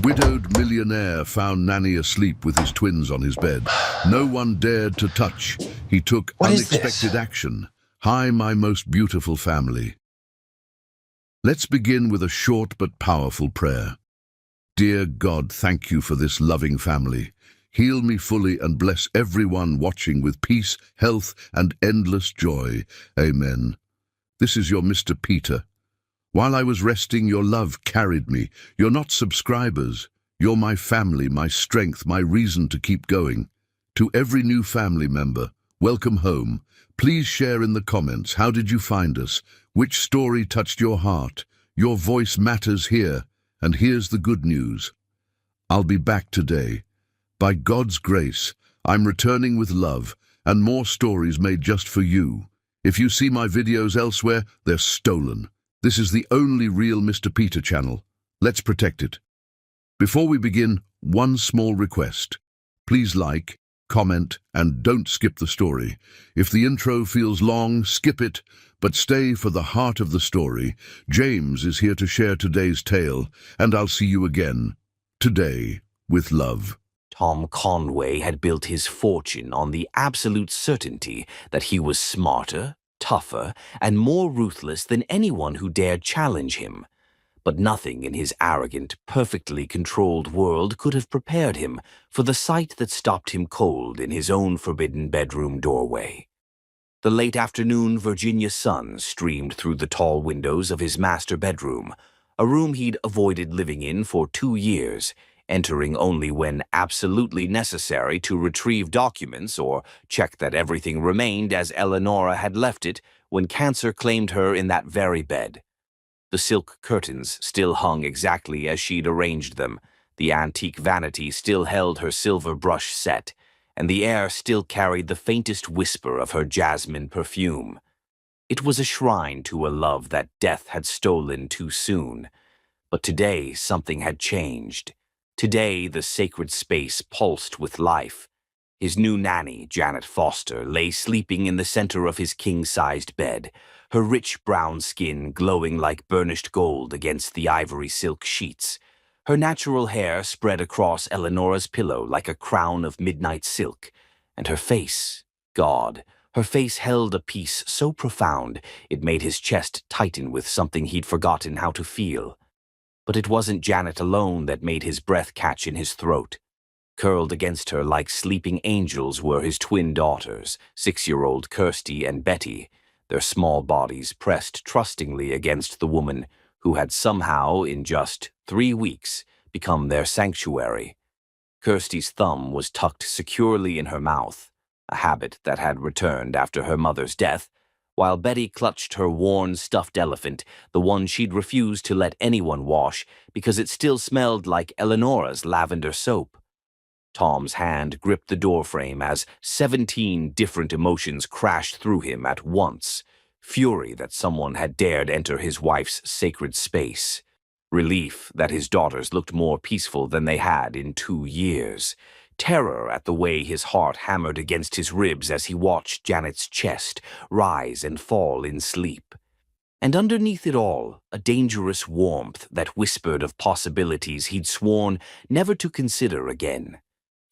Widowed millionaire found Nanny asleep with his twins on his bed. No one dared to touch. He took What is unexpected this? action. Hi, my most beautiful family. Let's begin with a short but powerful prayer. Dear God, thank you for this loving family. Heal me fully and bless everyone watching with peace, health, and endless joy. Amen. This is your Mr. Peter. While I was resting, your love carried me. You're not subscribers. You're my family, my strength, my reason to keep going. To every new family member, welcome home. Please share in the comments. How did you find us? Which story touched your heart? Your voice matters here. And here's the good news. I'll be back today. By God's grace, I'm returning with love and more stories made just for you. If you see my videos elsewhere, they're stolen. This is the only real Mr. Peter channel. Let's protect it. Before we begin, one small request. Please like, comment, and don't skip the story. If the intro feels long, skip it, but stay for the heart of the story. James is here to share today's tale, and I'll see you again, today, with love. Tom Conway had built his fortune on the absolute certainty that he was smarter, tougher, and more ruthless than anyone who dared challenge him. But nothing in his arrogant, perfectly controlled world could have prepared him for the sight that stopped him cold in his own forbidden bedroom doorway. The late afternoon Virginia sun streamed through the tall windows of his master bedroom, a room he'd avoided living in for 2 years, entering only when absolutely necessary to retrieve documents or check that everything remained as Eleonora had left it when cancer claimed her in that very bed. The silk curtains still hung exactly as she'd arranged them, the antique vanity still held her silver brush set, and the air still carried the faintest whisper of her jasmine perfume. It was a shrine to a love that death had stolen too soon. But today something had changed. Today the sacred space pulsed with life. His new nanny, Janet Foster, lay sleeping in the center of his king-sized bed, her rich brown skin glowing like burnished gold against the ivory silk sheets. Her natural hair spread across Eleonora's pillow like a crown of midnight silk, and her face, God, her face held a peace so profound it made his chest tighten with something he'd forgotten how to feel. But it wasn't Janet alone that made his breath catch in his throat. Curled against her like sleeping angels were his twin daughters, 6-year-old Kirsty and Betty, their small bodies pressed trustingly against the woman who had somehow, in just 3 weeks, become their sanctuary. Kirsty's thumb was tucked securely in her mouth, a habit that had returned after her mother's death, while Betty clutched her worn stuffed elephant, the one she'd refused to let anyone wash because it still smelled like Eleonora's lavender soap. Tom's hand gripped the doorframe as 17 different emotions crashed through him at once. Fury that someone had dared enter his wife's sacred space. Relief that his daughters looked more peaceful than they had in 2 years. Terror at the way his heart hammered against his ribs as he watched Janet's chest rise and fall in sleep. And underneath it all, a dangerous warmth that whispered of possibilities he'd sworn never to consider again.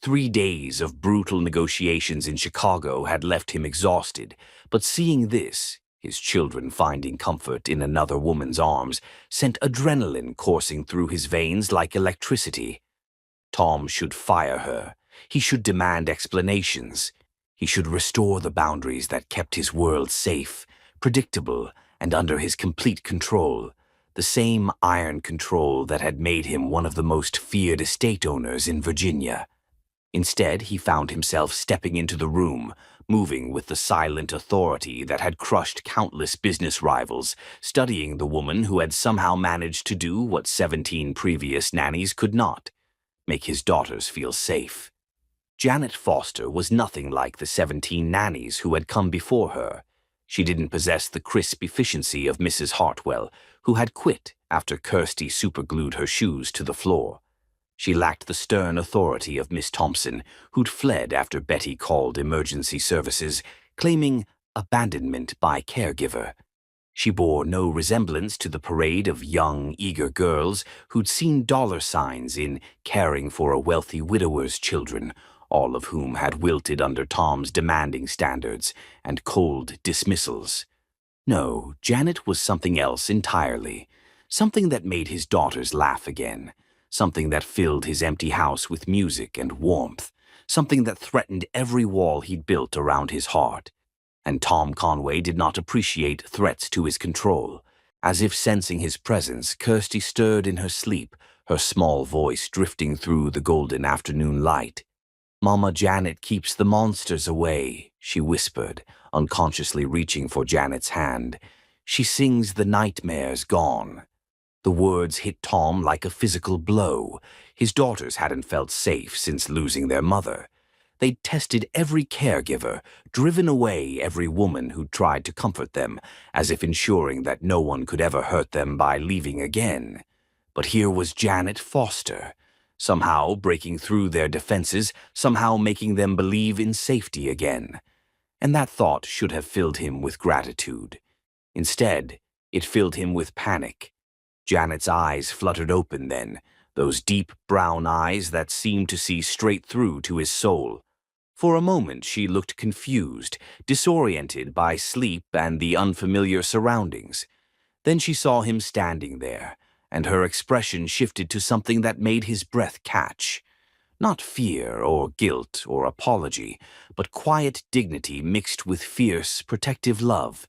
3 days of brutal negotiations in Chicago had left him exhausted, but seeing this, his children finding comfort in another woman's arms, sent adrenaline coursing through his veins like electricity. Tom should fire her. He should demand explanations. He should restore the boundaries that kept his world safe, predictable, and under his complete control, the same iron control that had made him one of the most feared estate owners in Virginia. Instead, he found himself stepping into the room, moving with the silent authority that had crushed countless business rivals, studying the woman who had somehow managed to do what 17 previous nannies could not, make his daughters feel safe. Janet Foster was nothing like the 17 nannies who had come before her. She didn't possess the crisp efficiency of Mrs. Hartwell, who had quit after Kirsty superglued her shoes to the floor. She lacked the stern authority of Miss Thompson, who'd fled after Betty called emergency services, claiming abandonment by caregiver. She bore no resemblance to the parade of young, eager girls who'd seen dollar signs in caring for a wealthy widower's children, all of whom had wilted under Tom's demanding standards and cold dismissals. No, Janet was something else entirely. Something that made his daughters laugh again. Something that filled his empty house with music and warmth. Something that threatened every wall he'd built around his heart. And Tom Conway did not appreciate threats to his control. As if sensing his presence, Kirsty stirred in her sleep, her small voice drifting through the golden afternoon light. "Mama Janet keeps the monsters away," she whispered, unconsciously reaching for Janet's hand. "She sings the nightmares gone." The words hit Tom like a physical blow. His daughters hadn't felt safe since losing their mother. They'd tested every caregiver, driven away every woman who'd tried to comfort them, as if ensuring that no one could ever hurt them by leaving again. But here was Janet Foster, somehow breaking through their defenses, somehow making them believe in safety again. And that thought should have filled him with gratitude. Instead, it filled him with panic. Janet's eyes fluttered open then, those deep brown eyes that seemed to see straight through to his soul. For a moment she looked confused, disoriented by sleep and the unfamiliar surroundings. Then she saw him standing there, and her expression shifted to something that made his breath catch. Not fear or guilt or apology, but quiet dignity mixed with fierce, protective love.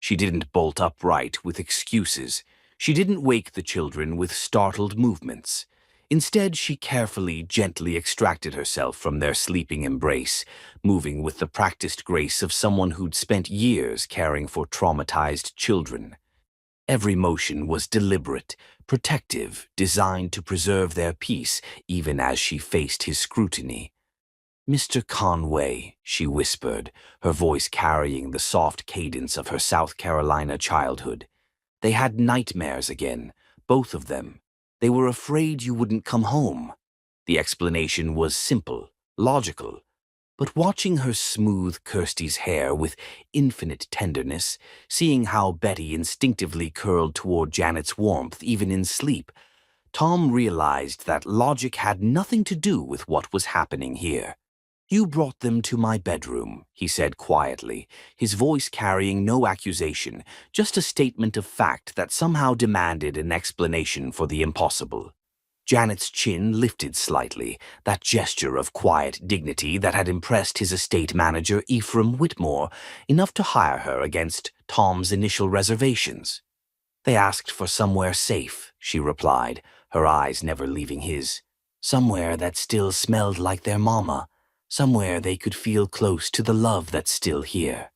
She didn't bolt upright with excuses. She didn't wake the children with startled movements. Instead, she carefully, gently extracted herself from their sleeping embrace, moving with the practiced grace of someone who'd spent years caring for traumatized children. Every motion was deliberate, protective, designed to preserve their peace even as she faced his scrutiny. "Mr. Conway," she whispered, her voice carrying the soft cadence of her South Carolina childhood. "They had nightmares again, both of them. They were afraid you wouldn't come home." The explanation was simple, logical. But watching her smooth Kirsty's hair with infinite tenderness, seeing how Betty instinctively curled toward Janet's warmth even in sleep, Tom realized that logic had nothing to do with what was happening here. "You brought them to my bedroom," he said quietly, his voice carrying no accusation, just a statement of fact that somehow demanded an explanation for the impossible. Janet's chin lifted slightly, that gesture of quiet dignity that had impressed his estate manager Ephraim Whitmore, enough to hire her against Tom's initial reservations. "They asked for somewhere safe," she replied, her eyes never leaving his. "Somewhere that still smelled like their mama. Somewhere they could feel close to the love that's still here."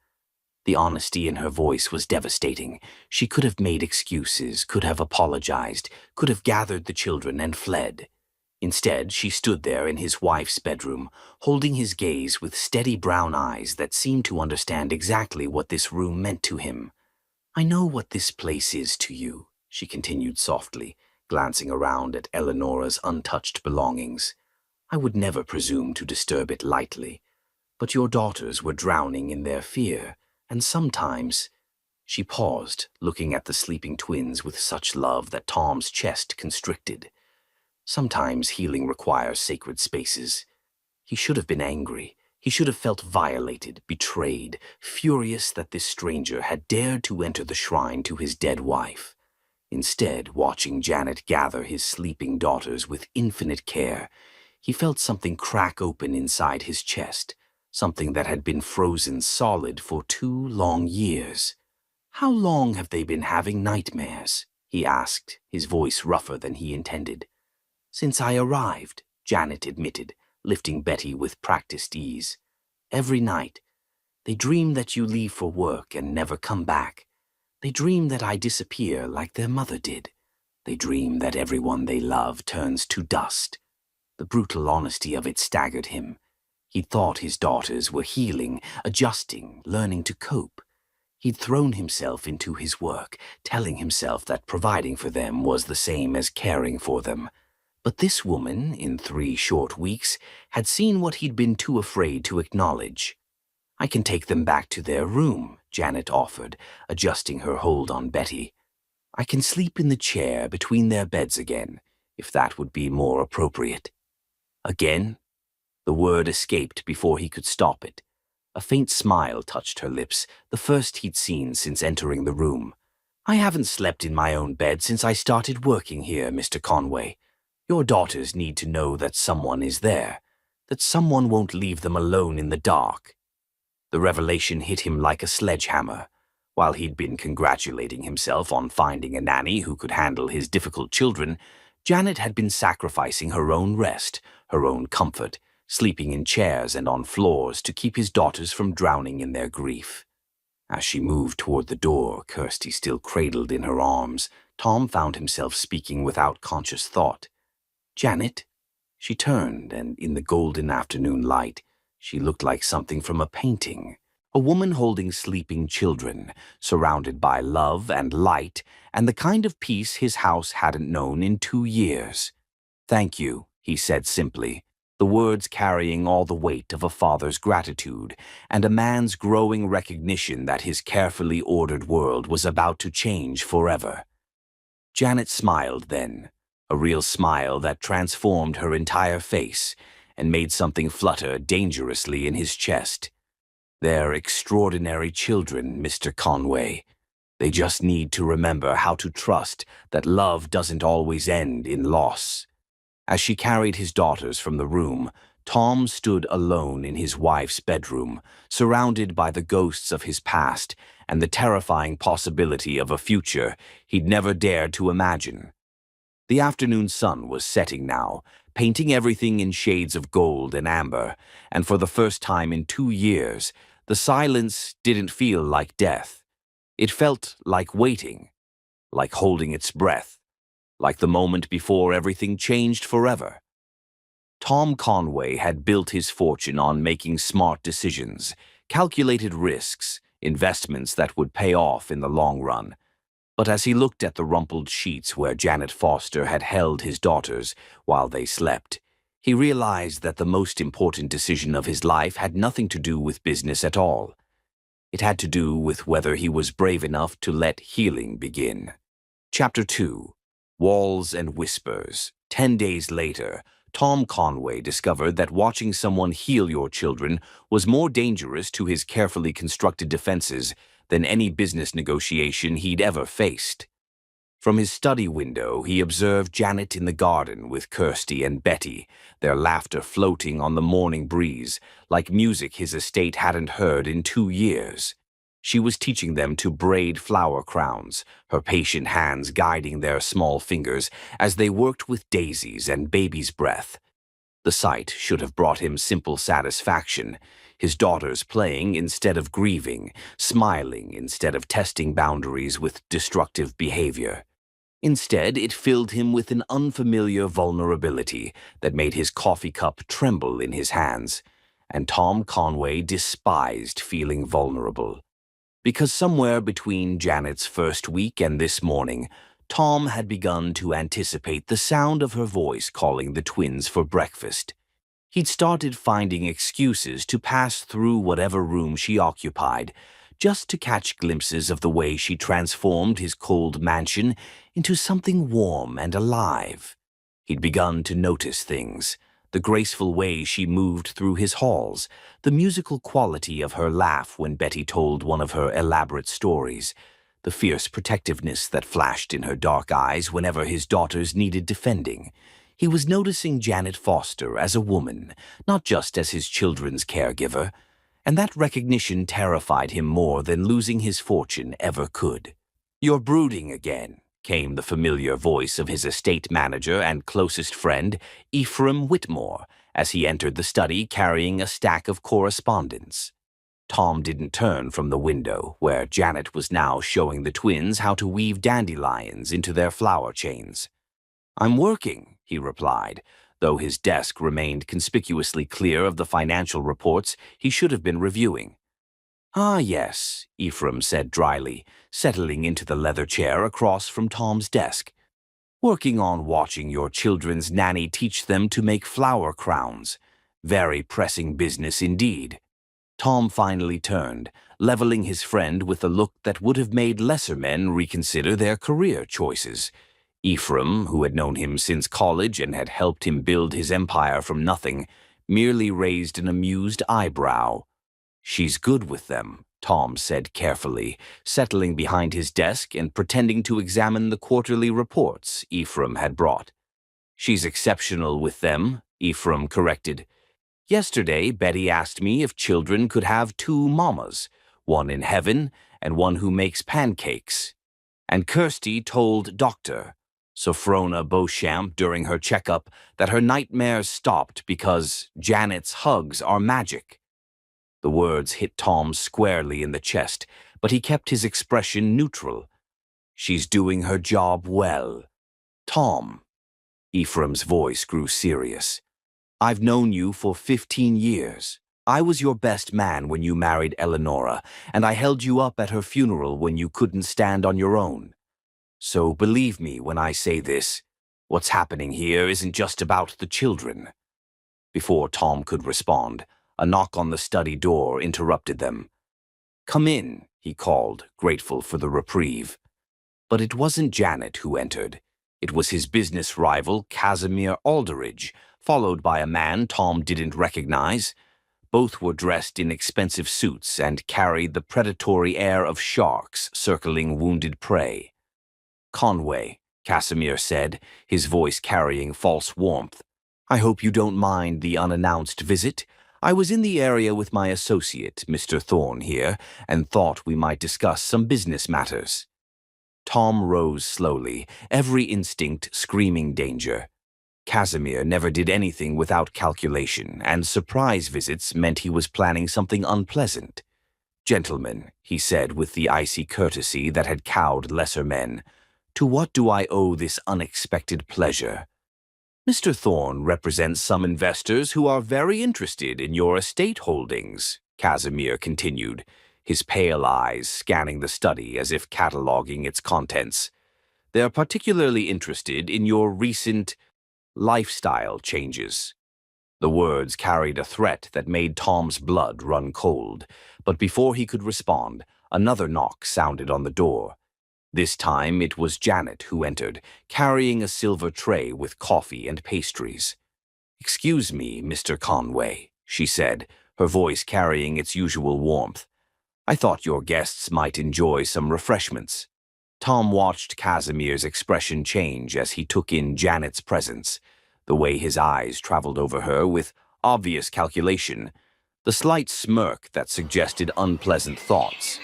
The honesty in her voice was devastating. She could have made excuses, could have apologized, could have gathered the children and fled. Instead, she stood there in his wife's bedroom, holding his gaze with steady brown eyes that seemed to understand exactly what this room meant to him. "I know what this place is to you," she continued softly, glancing around at Eleonora's untouched belongings. "I would never presume to disturb it lightly. But your daughters were drowning in their fear, and sometimes—" She paused, looking at the sleeping twins with such love that Tom's chest constricted. "Sometimes healing requires sacred spaces." He should have been angry. He should have felt violated, betrayed, furious that this stranger had dared to enter the shrine to his dead wife. Instead, watching Janet gather his sleeping daughters with infinite care, he felt something crack open inside his chest, something that had been frozen solid for 2 long years. "How long have they been having nightmares?" he asked, his voice rougher than he intended. "Since I arrived," Janet admitted, lifting Betty with practiced ease. "Every night. They dream that you leave for work and never come back. They dream that I disappear like their mother did. They dream that everyone they love turns to dust." The brutal honesty of it staggered him. He thought his daughters were healing, adjusting, learning to cope. He'd thrown himself into his work, telling himself that providing for them was the same as caring for them. But this woman, in 3 short weeks, had seen what he'd been too afraid to acknowledge. "I can take them back to their room," Janet offered, adjusting her hold on Betty. "I can sleep in the chair between their beds again, if that would be more appropriate." Again? The word escaped before he could stop it. A faint smile touched her lips, the first he'd seen since entering the room. "I haven't slept in my own bed since I started working here, Mr. Conway. Your daughters need to know that someone is there, that someone won't leave them alone in the dark." The revelation hit him like a sledgehammer. While he'd been congratulating himself on finding a nanny who could handle his difficult children, Janet had been sacrificing her own rest, her own comfort, sleeping in chairs and on floors to keep his daughters from drowning in their grief. As she moved toward the door, Kirsty still cradled in her arms, Tom found himself speaking without conscious thought. "Janet?" She turned, and in the golden afternoon light, she looked like something from a painting. A woman holding sleeping children, surrounded by love and light, and the kind of peace his house hadn't known in 2 years. "Thank you," he said simply, the words carrying all the weight of a father's gratitude and a man's growing recognition that his carefully ordered world was about to change forever. Janet smiled then, a real smile that transformed her entire face and made something flutter dangerously in his chest. "They're extraordinary children, Mr. Conway. They just need to remember how to trust that love doesn't always end in loss." As she carried his daughters from the room, Tom stood alone in his wife's bedroom, surrounded by the ghosts of his past and the terrifying possibility of a future he'd never dared to imagine. The afternoon sun was setting now, painting everything in shades of gold and amber, and for the first time in 2 years, the silence didn't feel like death. It felt like waiting, like holding its breath, like the moment before everything changed forever. Tom Conway had built his fortune on making smart decisions, calculated risks, investments that would pay off in the long run. But as he looked at the rumpled sheets where Janet Foster had held his daughters while they slept, he realized that the most important decision of his life had nothing to do with business at all. It had to do with whether he was brave enough to let healing begin. Chapter 2. Walls and Whispers. 10 days later, Tom Conway discovered that watching someone heal your children was more dangerous to his carefully constructed defenses than any business negotiation he'd ever faced. From his study window, he observed Janet in the garden with Kirsty and Betty, their laughter floating on the morning breeze, like music his estate hadn't heard in 2 years. She was teaching them to braid flower crowns, her patient hands guiding their small fingers as they worked with daisies and baby's breath. The sight should have brought him simple satisfaction, his daughters playing instead of grieving, smiling instead of testing boundaries with destructive behavior. Instead, it filled him with an unfamiliar vulnerability that made his coffee cup tremble in his hands, and Tom Conway despised feeling vulnerable. Because somewhere between Janet's first week and this morning, Tom had begun to anticipate the sound of her voice calling the twins for breakfast. He'd started finding excuses to pass through whatever room she occupied, just to catch glimpses of the way she transformed his cold mansion into something warm and alive. He'd begun to notice things, the graceful way she moved through his halls, the musical quality of her laugh when Betty told one of her elaborate stories, the fierce protectiveness that flashed in her dark eyes whenever his daughters needed defending. He was noticing Janet Foster as a woman, not just as his children's caregiver, and that recognition terrified him more than losing his fortune ever could. "You're brooding again," came the familiar voice of his estate manager and closest friend, Ephraim Whitmore, as he entered the study carrying a stack of correspondence. Tom didn't turn from the window, where Janet was now showing the twins how to weave dandelions into their flower chains. "I'm working," he replied, though his desk remained conspicuously clear of the financial reports he should have been reviewing. "Ah, yes," Ephraim said dryly, settling into the leather chair across from Tom's desk. "Working on watching your children's nanny teach them to make flower crowns. Very pressing business indeed." Tom finally turned, leveling his friend with a look that would have made lesser men reconsider their career choices. Ephraim, who had known him since college and had helped him build his empire from nothing, merely raised an amused eyebrow. "She's good with them," Tom said carefully, settling behind his desk and pretending to examine the quarterly reports Ephraim had brought. "She's exceptional with them," Ephraim corrected. "Yesterday, Betty asked me if children could have two mamas, one in heaven and one who makes pancakes. And Kirsty told Dr. Sophrona Beauchamp during her checkup that her nightmares stopped because Janet's hugs are magic." The words hit Tom squarely in the chest, but he kept his expression neutral. "She's doing her job well." "Tom," Ephraim's voice grew serious, "I've known you for 15 years. I was your best man when you married Eleonora, and I held you up at her funeral when you couldn't stand on your own. So believe me when I say this, what's happening here isn't just about the children." Before Tom could respond, a knock on the study door interrupted them. "Come in," he called, grateful for the reprieve. But it wasn't Janet who entered. It was his business rival, Casimir Alderidge, followed by a man Tom didn't recognize. Both were dressed in expensive suits and carried the predatory air of sharks circling wounded prey. "Conway," Casimir said, his voice carrying false warmth. "I hope you don't mind the unannounced visit. I was in the area with my associate, Mr. Thorne here, and thought we might discuss some business matters." Tom rose slowly, every instinct screaming danger. Casimir never did anything without calculation, and surprise visits meant he was planning something unpleasant. "Gentlemen," he said with the icy courtesy that had cowed lesser men, "to what do I owe this unexpected pleasure?" "Mr. Thorne represents some investors who are very interested in your estate holdings," Casimir continued, his pale eyes scanning the study as if cataloging its contents. "They're particularly interested in your recent lifestyle changes." The words carried a threat that made Tom's blood run cold, but before he could respond, another knock sounded on the door. This time it was Janet who entered, carrying a silver tray with coffee and pastries. "Excuse me, Mr. Conway," she said, her voice carrying its usual warmth. "I thought your guests might enjoy some refreshments." Tom watched Casimir's expression change as he took in Janet's presence, the way his eyes traveled over her with obvious calculation, the slight smirk that suggested unpleasant thoughts.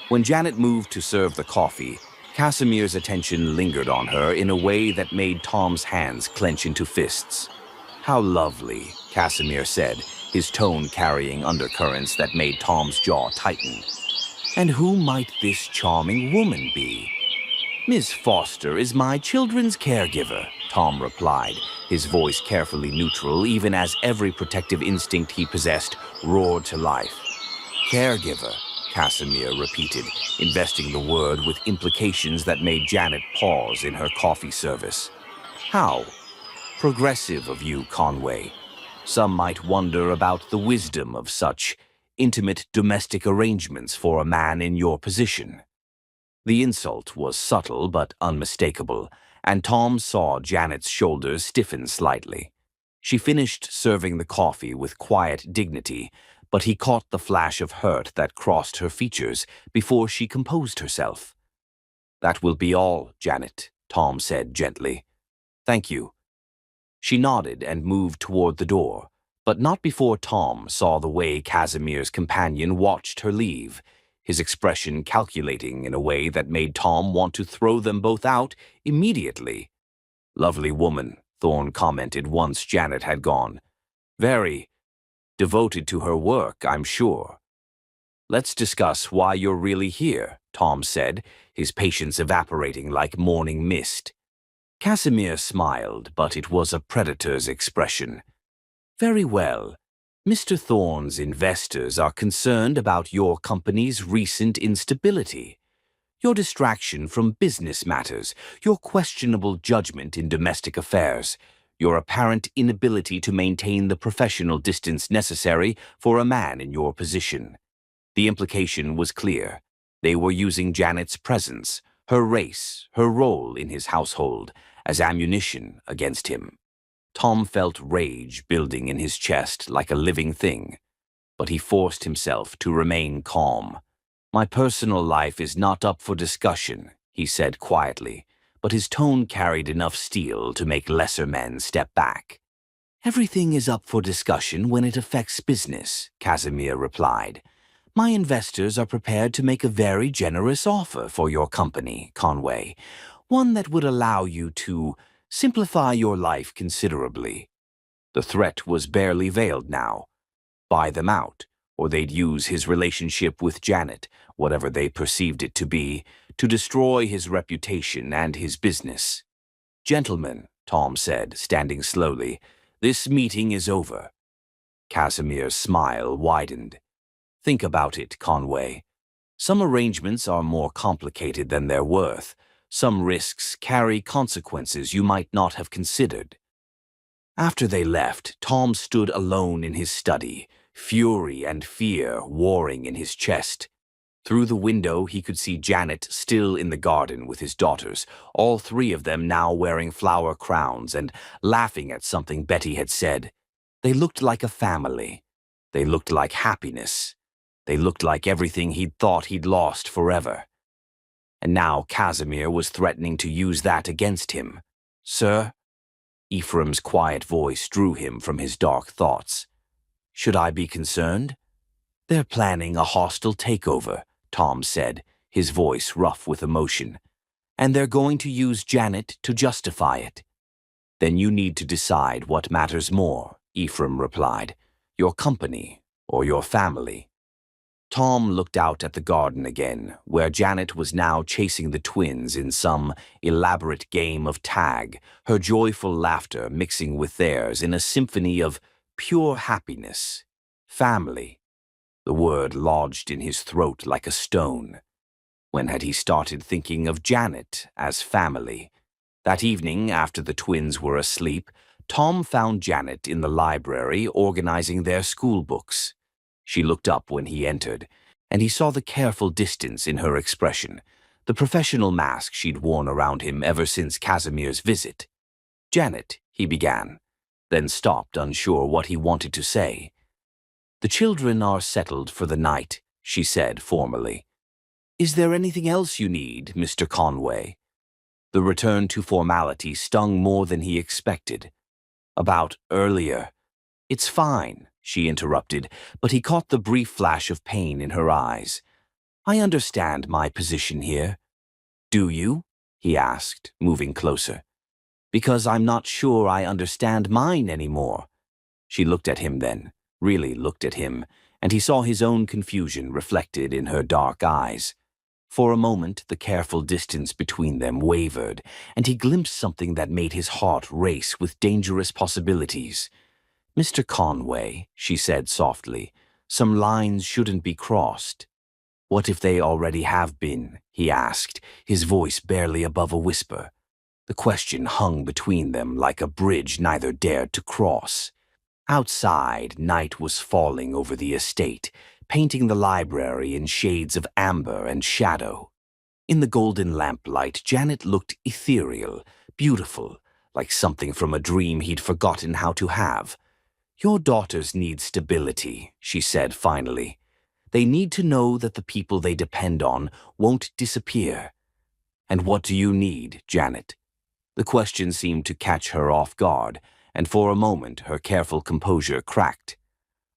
When Janet moved to serve the coffee, Casimir's attention lingered on her in a way that made Tom's hands clench into fists. "How lovely," Casimir said, his tone carrying undercurrents that made Tom's jaw tighten. "And who might this charming woman be?" "Miss Foster is my children's caregiver," Tom replied, his voice carefully neutral even as every protective instinct he possessed roared to life. "Caregiver," Casimir repeated, investing the word with implications that made Janet pause in her coffee service. "How progressive of you, Conway. Some might wonder about the wisdom of such intimate domestic arrangements for a man in your position." The insult was subtle but unmistakable, and Tom saw Janet's shoulders stiffen slightly. She finished serving the coffee with quiet dignity, but he caught the flash of hurt that crossed her features before she composed herself. "That will be all, Janet," Tom said gently. "Thank you." She nodded and moved toward the door, but not before Tom saw the way Casimir's companion watched her leave, his expression calculating in a way that made Tom want to throw them both out immediately. "Lovely woman," Thorne commented once Janet had gone. "Very devoted to her work, I'm sure." "Let's discuss why you're really here," Tom said, his patience evaporating like morning mist. Casimir smiled, but it was a predator's expression. "Very well. Mr. Thorne's investors are concerned about your company's recent instability. Your distraction from business matters, your questionable judgment in domestic affairs, your apparent inability to maintain the professional distance necessary for a man in your position. The implication was clear. They were using Janet's presence, her race, her role in his household, as ammunition against him. Tom felt rage building in his chest like a living thing, but he forced himself to remain calm. "My personal life is not up for discussion," he said quietly, but his tone carried enough steel to make lesser men step back. "Everything is up for discussion when it affects business," Casimir replied. "My investors are prepared to make a very generous offer for your company, Conway, one that would allow you to simplify your life considerably." The threat was barely veiled now. Buy them out, or they'd use his relationship with Janet, whatever they perceived it to be, to destroy his reputation and his business. "Gentlemen," Tom said, standing slowly, "this meeting is over." Casimir's smile widened. "Think about it, Conway. Some arrangements are more complicated than they're worth. Some risks carry consequences you might not have considered." After they left, Tom stood alone in his study, fury and fear warring in his chest. Through the window, he could see Janet still in the garden with his daughters, all three of them now wearing flower crowns and laughing at something Betty had said. They looked like a family. They looked like happiness. They looked like everything he'd thought he'd lost forever. And now Casimir was threatening to use that against him. "Sir?" Ephraim's quiet voice drew him from his dark thoughts. "Should I be concerned?" "They're planning a hostile takeover," Tom said, his voice rough with emotion. "And they're going to use Janet to justify it." "Then you need to decide what matters more," Ephraim replied. "Your company or your family." Tom looked out at the garden again, where Janet was now chasing the twins in some elaborate game of tag, her joyful laughter mixing with theirs in a symphony of pure happiness. Family. The word lodged in his throat like a stone. When had he started thinking of Janet as family? That evening, after the twins were asleep, Tom found Janet in the library organizing their school books. She looked up when he entered, and he saw the careful distance in her expression, the professional mask she'd worn around him ever since Casimir's visit. "Janet," he began, then stopped, unsure what he wanted to say. "The children are settled for the night," she said formally. "Is there anything else you need, Mr. Conway?" The return to formality stung more than he expected. "About earlier." "It's fine," she interrupted, but he caught the brief flash of pain in her eyes. "I understand my position here." "Do you?" he asked, moving closer. "Because I'm not sure I understand mine anymore." She looked at him then, really looked at him, and he saw his own confusion reflected in her dark eyes. For a moment, the careful distance between them wavered, and he glimpsed something that made his heart race with dangerous possibilities. "Mr. Conway," she said softly, "some lines shouldn't be crossed." "What if they already have been?" he asked, his voice barely above a whisper. The question hung between them like a bridge neither dared to cross. Outside, night was falling over the estate, painting the library in shades of amber and shadow. In the golden lamplight, Janet looked ethereal, beautiful, like something from a dream he'd forgotten how to have. "Your daughters need stability," she said finally. "They need to know that the people they depend on won't disappear." "And what do you need, Janet?" The question seemed to catch her off guard, and for a moment her careful composure cracked.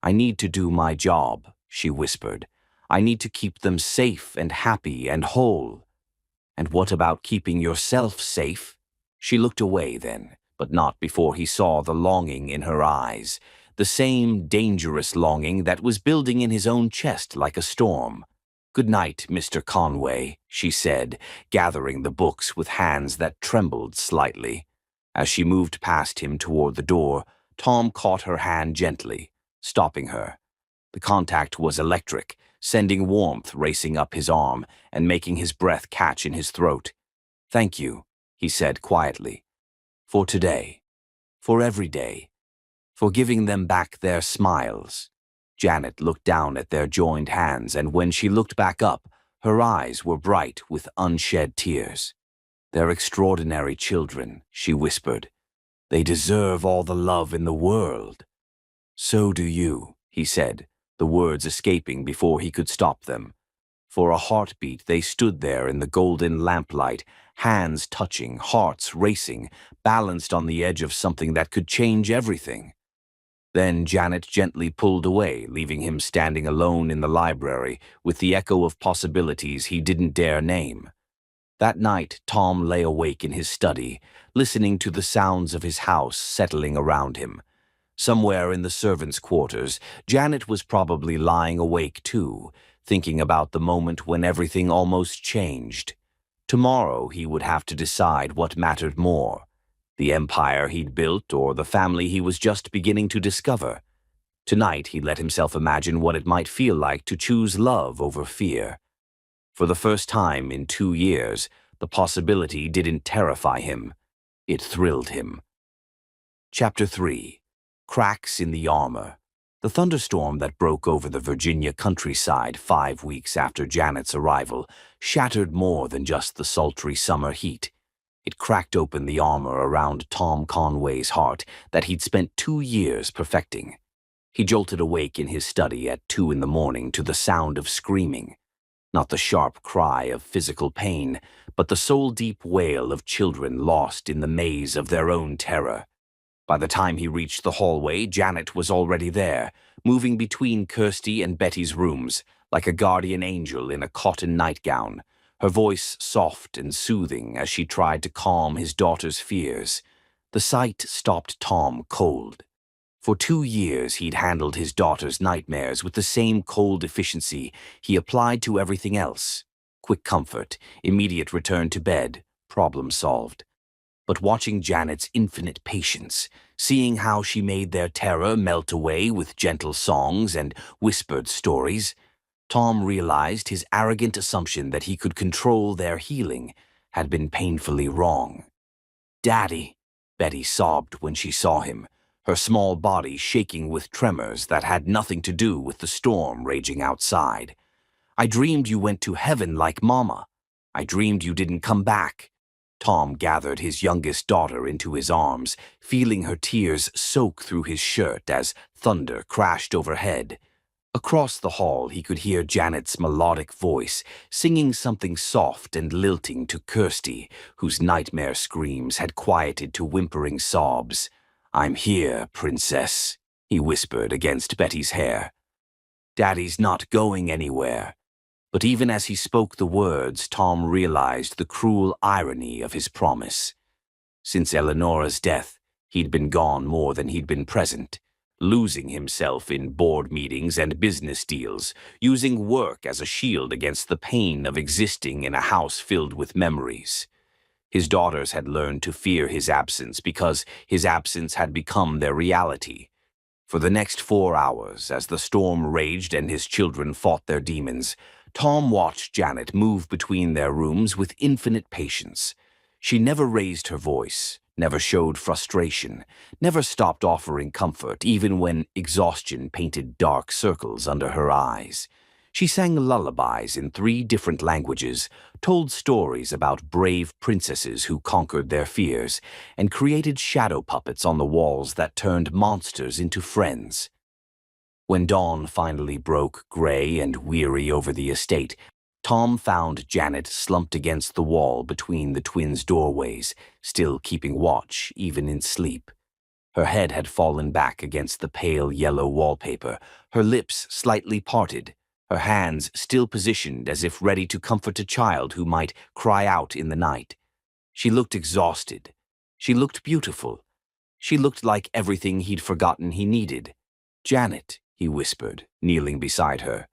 "I need to do my job," she whispered. "I need to keep them safe and happy and whole." "And what about keeping yourself safe?" She looked away then, but not before he saw the longing in her eyes, the same dangerous longing that was building in his own chest like a storm. "Good night, Mr. Conway," she said, gathering the books with hands that trembled slightly. As she moved past him toward the door, Tom caught her hand gently, stopping her. The contact was electric, sending warmth racing up his arm and making his breath catch in his throat. "Thank you," he said quietly. "For today. For every day. For giving them back their smiles." Janet looked down at their joined hands, and when she looked back up, her eyes were bright with unshed tears. "They're extraordinary children," she whispered. "They deserve all the love in the world." "So do you," he said, the words escaping before he could stop them. For a heartbeat, they stood there in the golden lamplight, hands touching, hearts racing, balanced on the edge of something that could change everything. Then Janet gently pulled away, leaving him standing alone in the library with the echo of possibilities he didn't dare name. That night, Tom lay awake in his study, listening to the sounds of his house settling around him. Somewhere in the servants' quarters, Janet was probably lying awake too, thinking about the moment when everything almost changed. Tomorrow he would have to decide what mattered more, the empire he'd built or the family he was just beginning to discover. Tonight he let himself imagine what it might feel like to choose love over fear. For the first time in 2 years, the possibility didn't terrify him. It thrilled him. Chapter 3. Cracks in the Armor. The thunderstorm that broke over the Virginia countryside 5 weeks after Janet's arrival shattered more than just the sultry summer heat. It cracked open the armor around Tom Conway's heart that he'd spent 2 years perfecting. He jolted awake in his study at 2 in the morning to the sound of screaming. Not the sharp cry of physical pain, but the soul-deep wail of children lost in the maze of their own terror. By the time he reached the hallway, Janet was already there, moving between Kirsty and Betty's rooms, like a guardian angel in a cotton nightgown, her voice soft and soothing as she tried to calm his daughter's fears. The sight stopped Tom cold. For 2 years he'd handled his daughter's nightmares with the same cold efficiency he applied to everything else. Quick comfort, immediate return to bed, problem solved. But watching Janet's infinite patience, seeing how she made their terror melt away with gentle songs and whispered stories, Tom realized his arrogant assumption that he could control their healing had been painfully wrong. "Daddy," Betty sobbed when she saw him, her small body shaking with tremors that had nothing to do with the storm raging outside. "I dreamed you went to heaven like Mama. I dreamed you didn't come back." Tom gathered his youngest daughter into his arms, feeling her tears soak through his shirt as thunder crashed overhead. Across the hall he could hear Janet's melodic voice, singing something soft and lilting to Kirsty, whose nightmare screams had quieted to whimpering sobs. "I'm here, princess," he whispered against Betty's hair. "Daddy's not going anywhere." But even as he spoke the words, Tom realized the cruel irony of his promise. Since Eleanora's death, he'd been gone more than he'd been present, losing himself in board meetings and business deals, using work as a shield against the pain of existing in a house filled with memories. His daughters had learned to fear his absence because his absence had become their reality. For the next 4 hours, as the storm raged and his children fought their demons, Tom watched Janet move between their rooms with infinite patience. She never raised her voice, never showed frustration, never stopped offering comfort, even when exhaustion painted dark circles under her eyes. She sang lullabies in 3 different languages, told stories about brave princesses who conquered their fears, and created shadow puppets on the walls that turned monsters into friends. When dawn finally broke, gray and weary over the estate, Tom found Janet slumped against the wall between the twins' doorways, still keeping watch even in sleep. Her head had fallen back against the pale yellow wallpaper, her lips slightly parted, her hands still positioned as if ready to comfort a child who might cry out in the night. She looked exhausted. She looked beautiful. She looked like everything he'd forgotten he needed. "Janet," he whispered, kneeling beside her.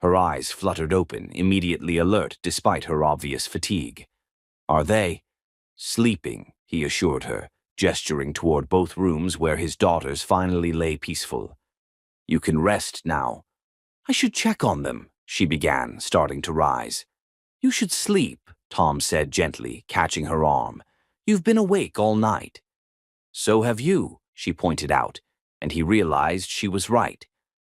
Her eyes fluttered open, immediately alert despite her obvious fatigue. "Are they?" "Sleeping," he assured her, gesturing toward both rooms where his daughters finally lay peaceful. "You can rest now." "I should check on them," she began, starting to rise. "You should sleep," Tom said gently, catching her arm. "You've been awake all night." "So have you," she pointed out, and he realized she was right.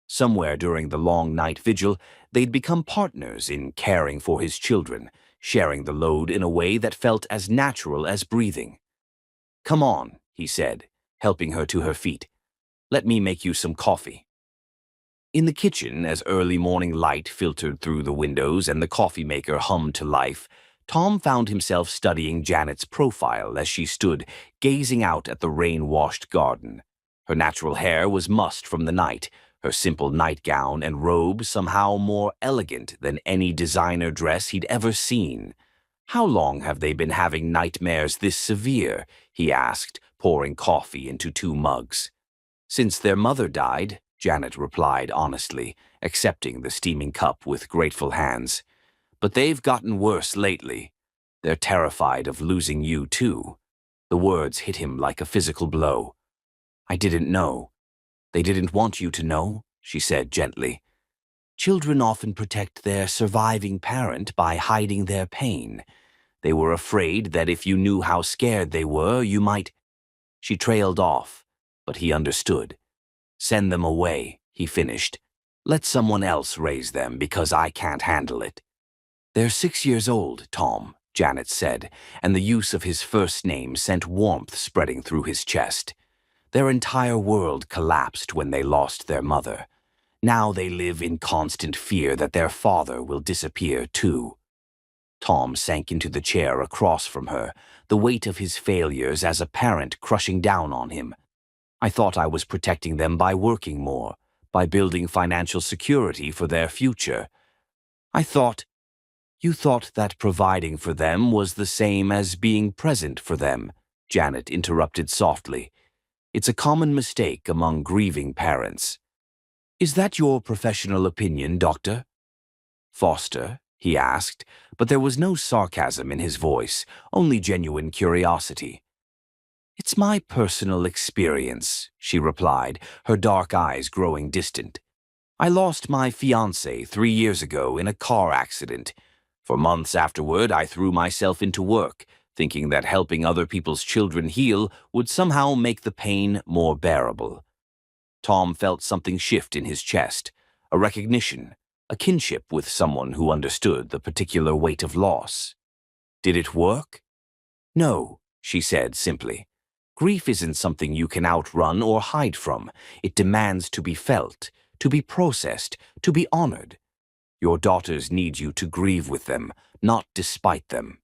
Somewhere during the long night vigil, they'd become partners in caring for his children, sharing the load in a way that felt as natural as breathing. "Come on," he said, helping her to her feet. "Let me make you some coffee." In the kitchen, as early morning light filtered through the windows and the coffee maker hummed to life, Tom found himself studying Janet's profile as she stood, gazing out at the rain-washed garden. Her natural hair was mussed from the night, her simple nightgown and robe somehow more elegant than any designer dress he'd ever seen. "How long have they been having nightmares this severe?" he asked, pouring coffee into 2 mugs. "Since their mother died," Janet replied honestly, accepting the steaming cup with grateful hands. "But they've gotten worse lately. They're terrified of losing you, too." The words hit him like a physical blow. "I didn't know." "They didn't want you to know," she said gently. "Children often protect their surviving parent by hiding their pain. They were afraid that if you knew how scared they were, you might—" She trailed off, but he understood. "Send them away," he finished. "Let someone else raise them because I can't handle it." "They're 6 years old, Tom," Janet said, and the use of his first name sent warmth spreading through his chest. "Their entire world collapsed when they lost their mother. Now they live in constant fear that their father will disappear too." Tom sank into the chair across from her, the weight of his failures as a parent crushing down on him. "I thought I was protecting them by working more, by building financial security for their future. I thought—" "You thought that providing for them was the same as being present for them," Janet interrupted softly. "It's a common mistake among grieving parents." "Is that your professional opinion, Doctor Foster?" he asked, but there was no sarcasm in his voice, only genuine curiosity. "It's my personal experience," she replied, her dark eyes growing distant. "I lost my fiancé 3 years ago in a car accident. For months afterward, I threw myself into work, thinking that helping other people's children heal would somehow make the pain more bearable." Tom felt something shift in his chest, a recognition, a kinship with someone who understood the particular weight of loss. "Did it work?" "No," she said simply. "Grief isn't something you can outrun or hide from. It demands to be felt, to be processed, to be honored. Your daughters need you to grieve with them, not despite them."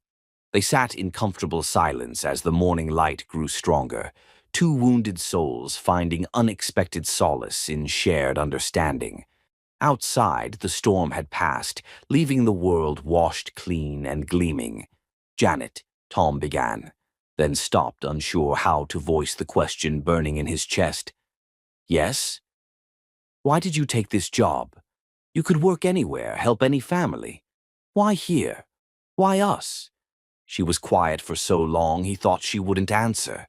They sat in comfortable silence as the morning light grew stronger, 2 wounded souls finding unexpected solace in shared understanding. Outside, the storm had passed, leaving the world washed clean and gleaming. "Janet," Tom began, then stopped, unsure how to voice the question burning in his chest. "Yes?" "Why did you take this job? You could work anywhere, help any family. Why here? Why us?" She was quiet for so long he thought she wouldn't answer.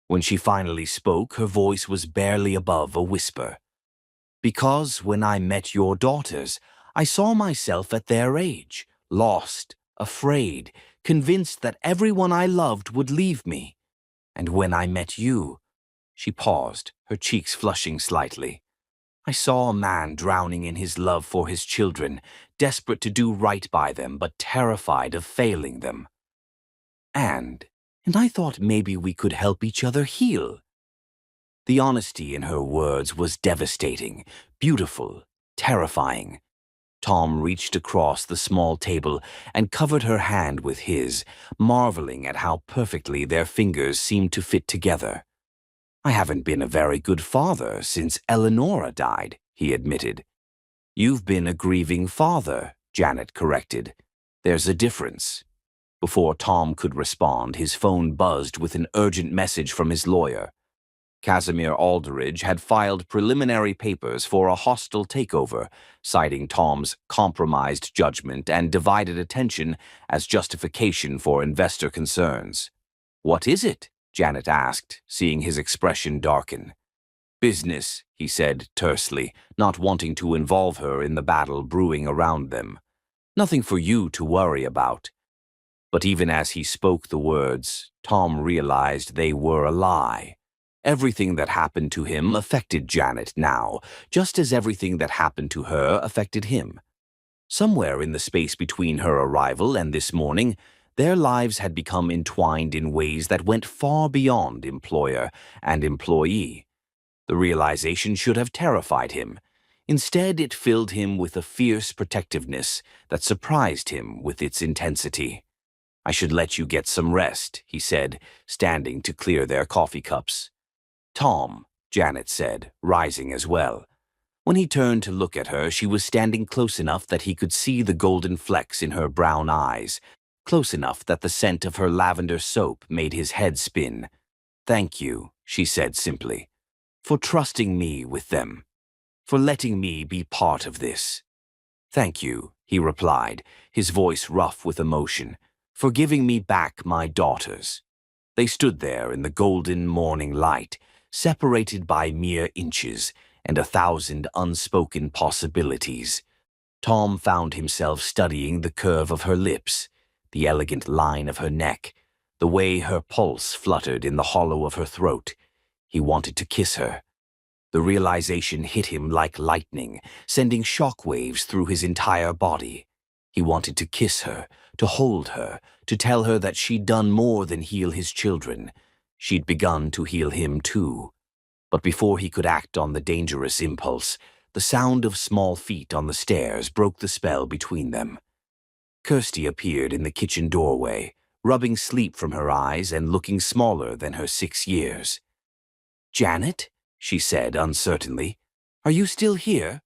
When she finally spoke, her voice was barely above a whisper. "Because when I met your daughters, I saw myself at their age, lost, afraid, convinced that everyone I loved would leave me. And when I met you—" She paused, her cheeks flushing slightly. "I saw a man drowning in his love for his children, desperate to do right by them, but terrified of failing them. And I thought maybe we could help each other heal." The honesty in her words was devastating, beautiful, terrifying. Tom reached across the small table and covered her hand with his, marveling at how perfectly their fingers seemed to fit together. "I haven't been a very good father since Eleonora died," he admitted. "You've been a grieving father," Janet corrected. "There's a difference." Before Tom could respond, his phone buzzed with an urgent message from his lawyer. Casimir Aldridge had filed preliminary papers for a hostile takeover, citing Tom's compromised judgment and divided attention as justification for investor concerns. "What is it?" Janet asked, seeing his expression darken. "Business," he said tersely, not wanting to involve her in the battle brewing around them. "Nothing for you to worry about." But even as he spoke the words, Tom realized they were a lie. Everything that happened to him affected Janet now, just as everything that happened to her affected him. Somewhere in the space between her arrival and this morning, their lives had become entwined in ways that went far beyond employer and employee. The realization should have terrified him. Instead, it filled him with a fierce protectiveness that surprised him with its intensity. "I should let you get some rest," he said, standing to clear their coffee cups. "Tom," Janet said, rising as well. When he turned to look at her, she was standing close enough that he could see the golden flecks in her brown eyes, close enough that the scent of her lavender soap made his head spin. "Thank you," she said simply, "for trusting me with them, for letting me be part of this." "Thank you," he replied, his voice rough with emotion, "for giving me back my daughters." They stood there in the golden morning light, separated by mere inches and 1,000 unspoken possibilities. Tom found himself studying the curve of her lips, the elegant line of her neck, the way her pulse fluttered in the hollow of her throat. He wanted to kiss her. The realization hit him like lightning, sending shockwaves through his entire body. He wanted to kiss her, to hold her, to tell her that she'd done more than heal his children. She'd begun to heal him too. But before he could act on the dangerous impulse, the sound of small feet on the stairs broke the spell between them. Kirsty appeared in the kitchen doorway, rubbing sleep from her eyes and looking smaller than her 6 years. "Janet?" she said uncertainly. "Are you still here?"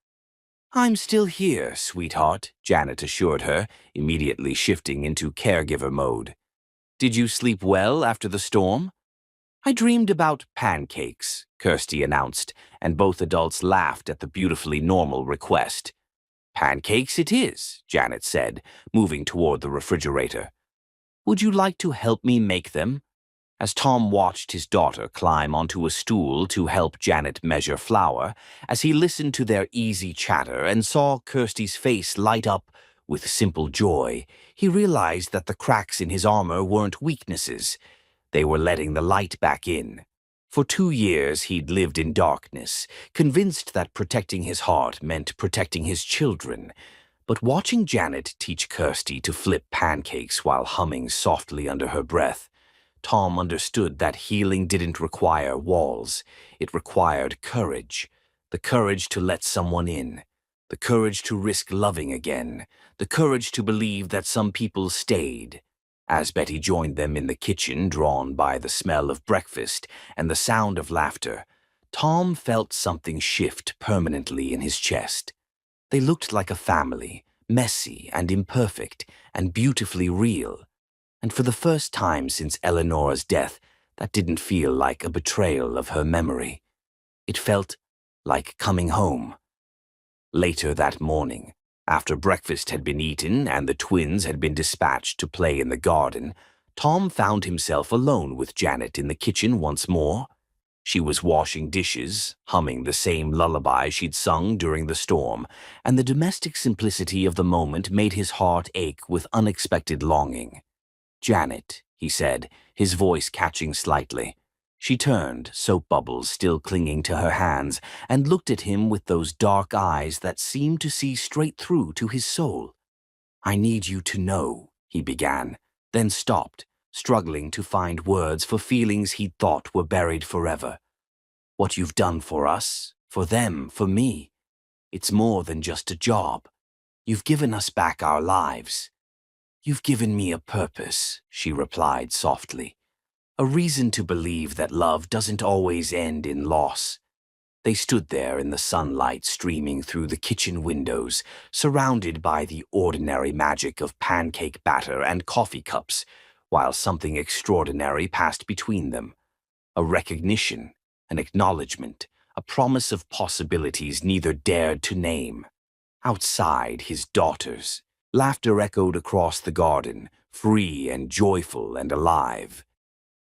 "I'm still here, sweetheart," Janet assured her, immediately shifting into caregiver mode. "Did you sleep well after the storm?" "I dreamed about pancakes," Kirsty announced, and both adults laughed at the beautifully normal request. "Pancakes it is," Janet said, moving toward the refrigerator. "Would you like to help me make them?" As Tom watched his daughter climb onto a stool to help Janet measure flour, as he listened to their easy chatter and saw Kirsty's face light up with simple joy, he realized that the cracks in his armor weren't weaknesses. They were letting the light back in. For 2 years he'd lived in darkness, convinced that protecting his heart meant protecting his children. But watching Janet teach Kirsty to flip pancakes while humming softly under her breath, Tom understood that healing didn't require walls. It required courage. The courage to let someone in. The courage to risk loving again. The courage to believe that some people stayed. As Betty joined them in the kitchen, drawn by the smell of breakfast and the sound of laughter, Tom felt something shift permanently in his chest. They looked like a family, messy and imperfect and beautifully real. And for the first time since Eleanor's death, that didn't feel like a betrayal of her memory. It felt like coming home. Later that morning, after breakfast had been eaten and the twins had been dispatched to play in the garden, Tom found himself alone with Janet in the kitchen once more. She was washing dishes, humming the same lullaby she'd sung during the storm, and the domestic simplicity of the moment made his heart ache with unexpected longing. "Janet," he said, his voice catching slightly. She turned, soap bubbles still clinging to her hands, and looked at him with those dark eyes that seemed to see straight through to his soul. "I need you to know," he began, then stopped, struggling to find words for feelings he'd thought were buried forever. "What you've done for us, for them, for me, it's more than just a job. You've given us back our lives." "You've given me a purpose," she replied softly. "A reason to believe that love doesn't always end in loss." They stood there in the sunlight streaming through the kitchen windows, surrounded by the ordinary magic of pancake batter and coffee cups, while something extraordinary passed between them. A recognition, an acknowledgement, a promise of possibilities neither dared to name. Outside, his daughters. Laughter echoed across the garden, free and joyful and alive.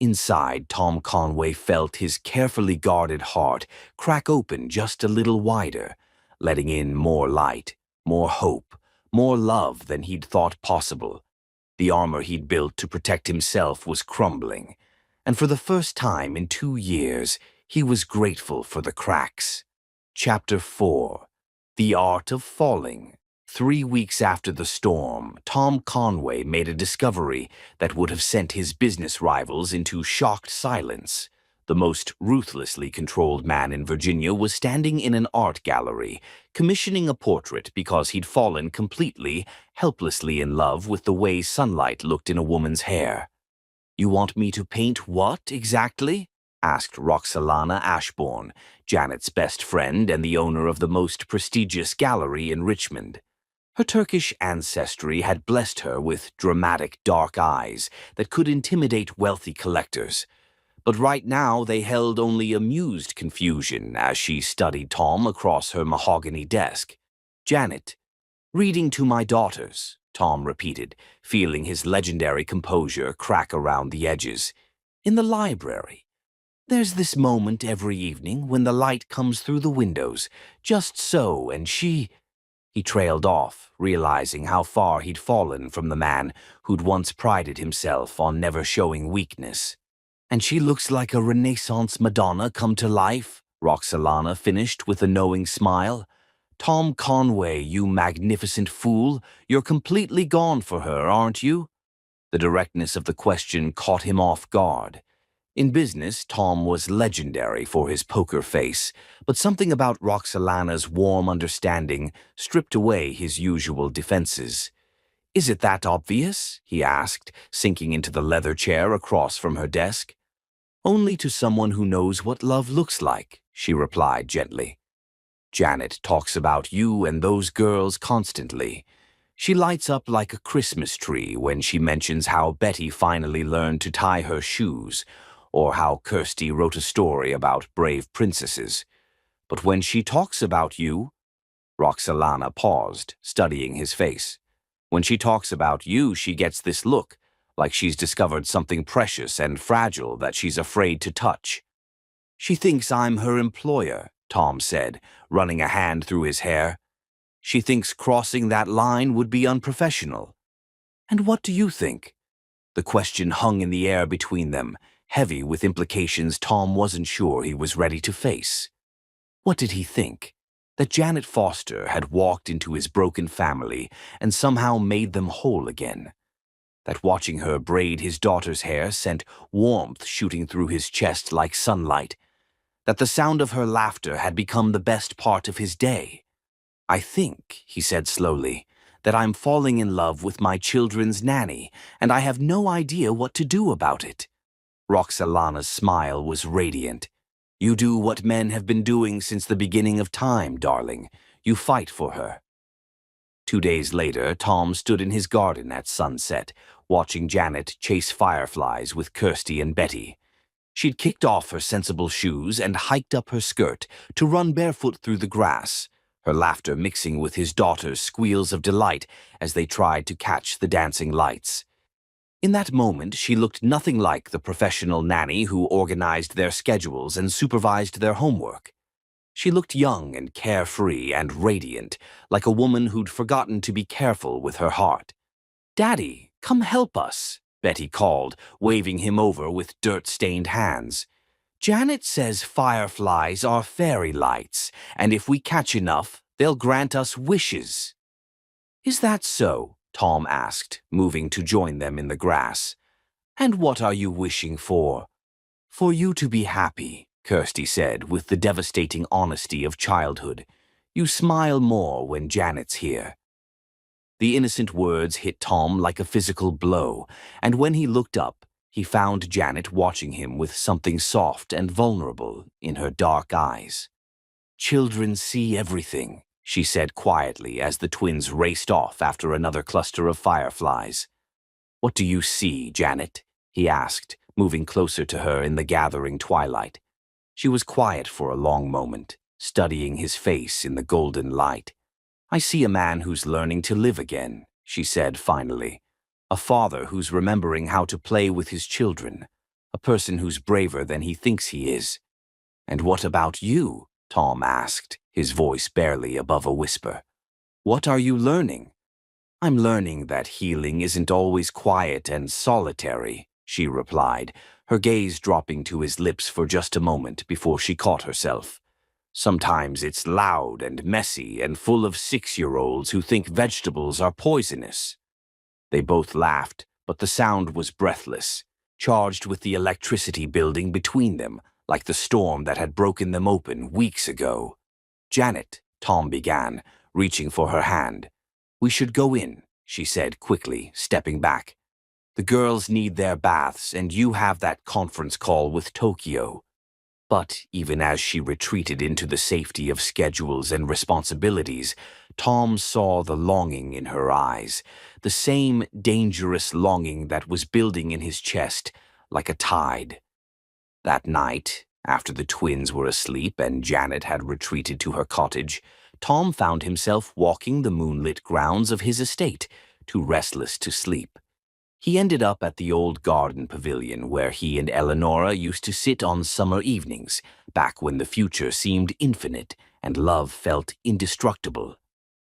Inside, Tom Conway felt his carefully guarded heart crack open just a little wider, letting in more light, more hope, more love than he'd thought possible. The armor he'd built to protect himself was crumbling, and for the first time in 2 years, He was grateful for the cracks. Chapter 4. The Art of Falling. 3 weeks after the storm, Tom Conway made a discovery that would have sent his business rivals into shocked silence. The most ruthlessly controlled man in Virginia was standing in an art gallery, commissioning a portrait because he'd fallen completely, helplessly in love with the way sunlight looked in a woman's hair. "You want me to paint what, exactly?" asked Roxalana Ashbourne, Janet's best friend and the owner of the most prestigious gallery in Richmond. Her Turkish ancestry had blessed her with dramatic dark eyes that could intimidate wealthy collectors. But right now they held only amused confusion as she studied Tom across her mahogany desk. "Janet, reading to my daughters," Tom repeated, feeling his legendary composure crack around the edges. "In the library. There's this moment every evening when the light comes through the windows, just so, and she—" He trailed off, realizing how far he'd fallen from the man who'd once prided himself on never showing weakness. "And she looks like a Renaissance Madonna come to life," Roxalana finished with a knowing smile. "Tom Conway, you magnificent fool, you're completely gone for her, aren't you?" The directness of the question caught him off guard. In business, Tom was legendary for his poker face, but something about Roxalana's warm understanding stripped away his usual defenses. "Is it that obvious?" he asked, sinking into the leather chair across from her desk. "Only to someone who knows what love looks like," she replied gently. "Janet talks about you and those girls constantly. She lights up like a Christmas tree when she mentions how Betty finally learned to tie her shoes, or how Kirsty wrote a story about brave princesses. But when she talks about you—" Roxalana paused, studying his face. "When she talks about you, she gets this look, like she's discovered something precious and fragile that she's afraid to touch." "She thinks I'm her employer," Tom said, running a hand through his hair. "She thinks crossing that line would be unprofessional." "And what do you think?" The question hung in the air between them, heavy with implications Tom wasn't sure he was ready to face. What did he think? That Janet Foster had walked into his broken family and somehow made them whole again? That watching her braid his daughter's hair sent warmth shooting through his chest like sunlight? That the sound of her laughter had become the best part of his day? "I think," he said slowly, "that I'm falling in love with my children's nanny, and I have no idea what to do about it." Roxalana's smile was radiant. "You do what men have been doing since the beginning of time, darling. You fight for her." 2 days later, Tom stood in his garden at sunset, watching Janet chase fireflies with Kirsty and Betty. She'd kicked off her sensible shoes and hiked up her skirt to run barefoot through the grass, her laughter mixing with his daughter's squeals of delight as they tried to catch the dancing lights. In that moment, she looked nothing like the professional nanny who organized their schedules and supervised their homework. She looked young and carefree and radiant, like a woman who'd forgotten to be careful with her heart. "Daddy, come help us," Betty called, waving him over with dirt-stained hands. "Janet says fireflies are fairy lights, and if we catch enough, they'll grant us wishes." "Is that so?" Tom asked, moving to join them in the grass. "And what are you wishing for?" "For you to be happy," Kirsty said with the devastating honesty of childhood. "You smile more when Janet's here." The innocent words hit Tom like a physical blow, and when he looked up, he found Janet watching him with something soft and vulnerable in her dark eyes. "Children see everything," she said quietly as the twins raced off after another cluster of fireflies. "What do you see, Janet?" he asked, moving closer to her in the gathering twilight. She was quiet for a long moment, studying his face in the golden light. "I see a man who's learning to live again," she said finally. "A father who's remembering how to play with his children. A person who's braver than he thinks he is." "And what about you?" Tom asked, his voice barely above a whisper. "What are you learning?" "I'm learning that healing isn't always quiet and solitary," she replied, her gaze dropping to his lips for just a moment before she caught herself. Sometimes it's loud and messy and full of 6-year-olds who think vegetables are poisonous. They both laughed, but the sound was breathless, charged with the electricity building between them, like the storm that had broken them open weeks ago. "Janet," Tom began, reaching for her hand. "We should go in," she said quickly, stepping back. "The girls need their baths, and you have that conference call with Tokyo." But even as she retreated into the safety of schedules and responsibilities, Tom saw the longing in her eyes, the same dangerous longing that was building in his chest like a tide. That night, after the twins were asleep and Janet had retreated to her cottage, Tom found himself walking the moonlit grounds of his estate, too restless to sleep. He ended up at the old garden pavilion where he and Eleonora used to sit on summer evenings, back when the future seemed infinite and love felt indestructible.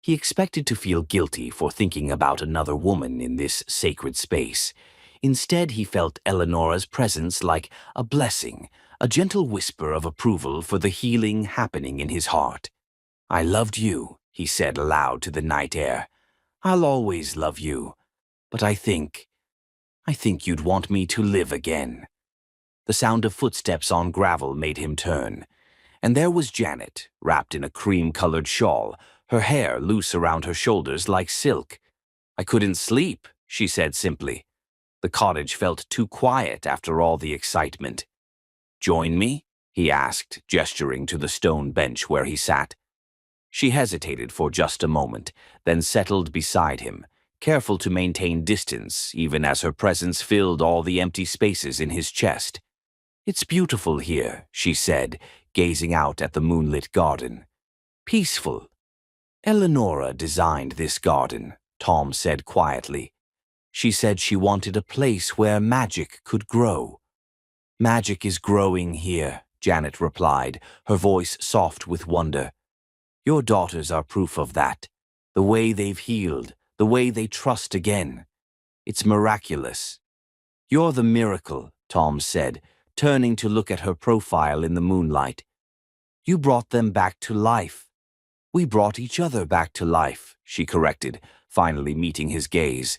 He expected to feel guilty for thinking about another woman in this sacred space. Instead, he felt Eleonora's presence like a blessing, a gentle whisper of approval for the healing happening in his heart. "I loved you," he said aloud to the night air. "I'll always love you, but I think you'd want me to live again." The sound of footsteps on gravel made him turn, and there was Janet, wrapped in a cream-colored shawl, her hair loose around her shoulders like silk. "I couldn't sleep," she said simply. The cottage felt too quiet after all the excitement. "Join me?" he asked, gesturing to the stone bench where he sat. She hesitated for just a moment, then settled beside him, careful to maintain distance even as her presence filled all the empty spaces in his chest. "It's beautiful here," she said, gazing out at the moonlit garden. "Peaceful." "Eleonora designed this garden," Tom said quietly. "She said she wanted a place where magic could grow." "Magic is growing here," Janet replied, her voice soft with wonder. "Your daughters are proof of that. The way they've healed, the way they trust again. It's miraculous." "You're the miracle," Tom said, turning to look at her profile in the moonlight. "You brought them back to life." "We brought each other back to life," she corrected, finally meeting his gaze.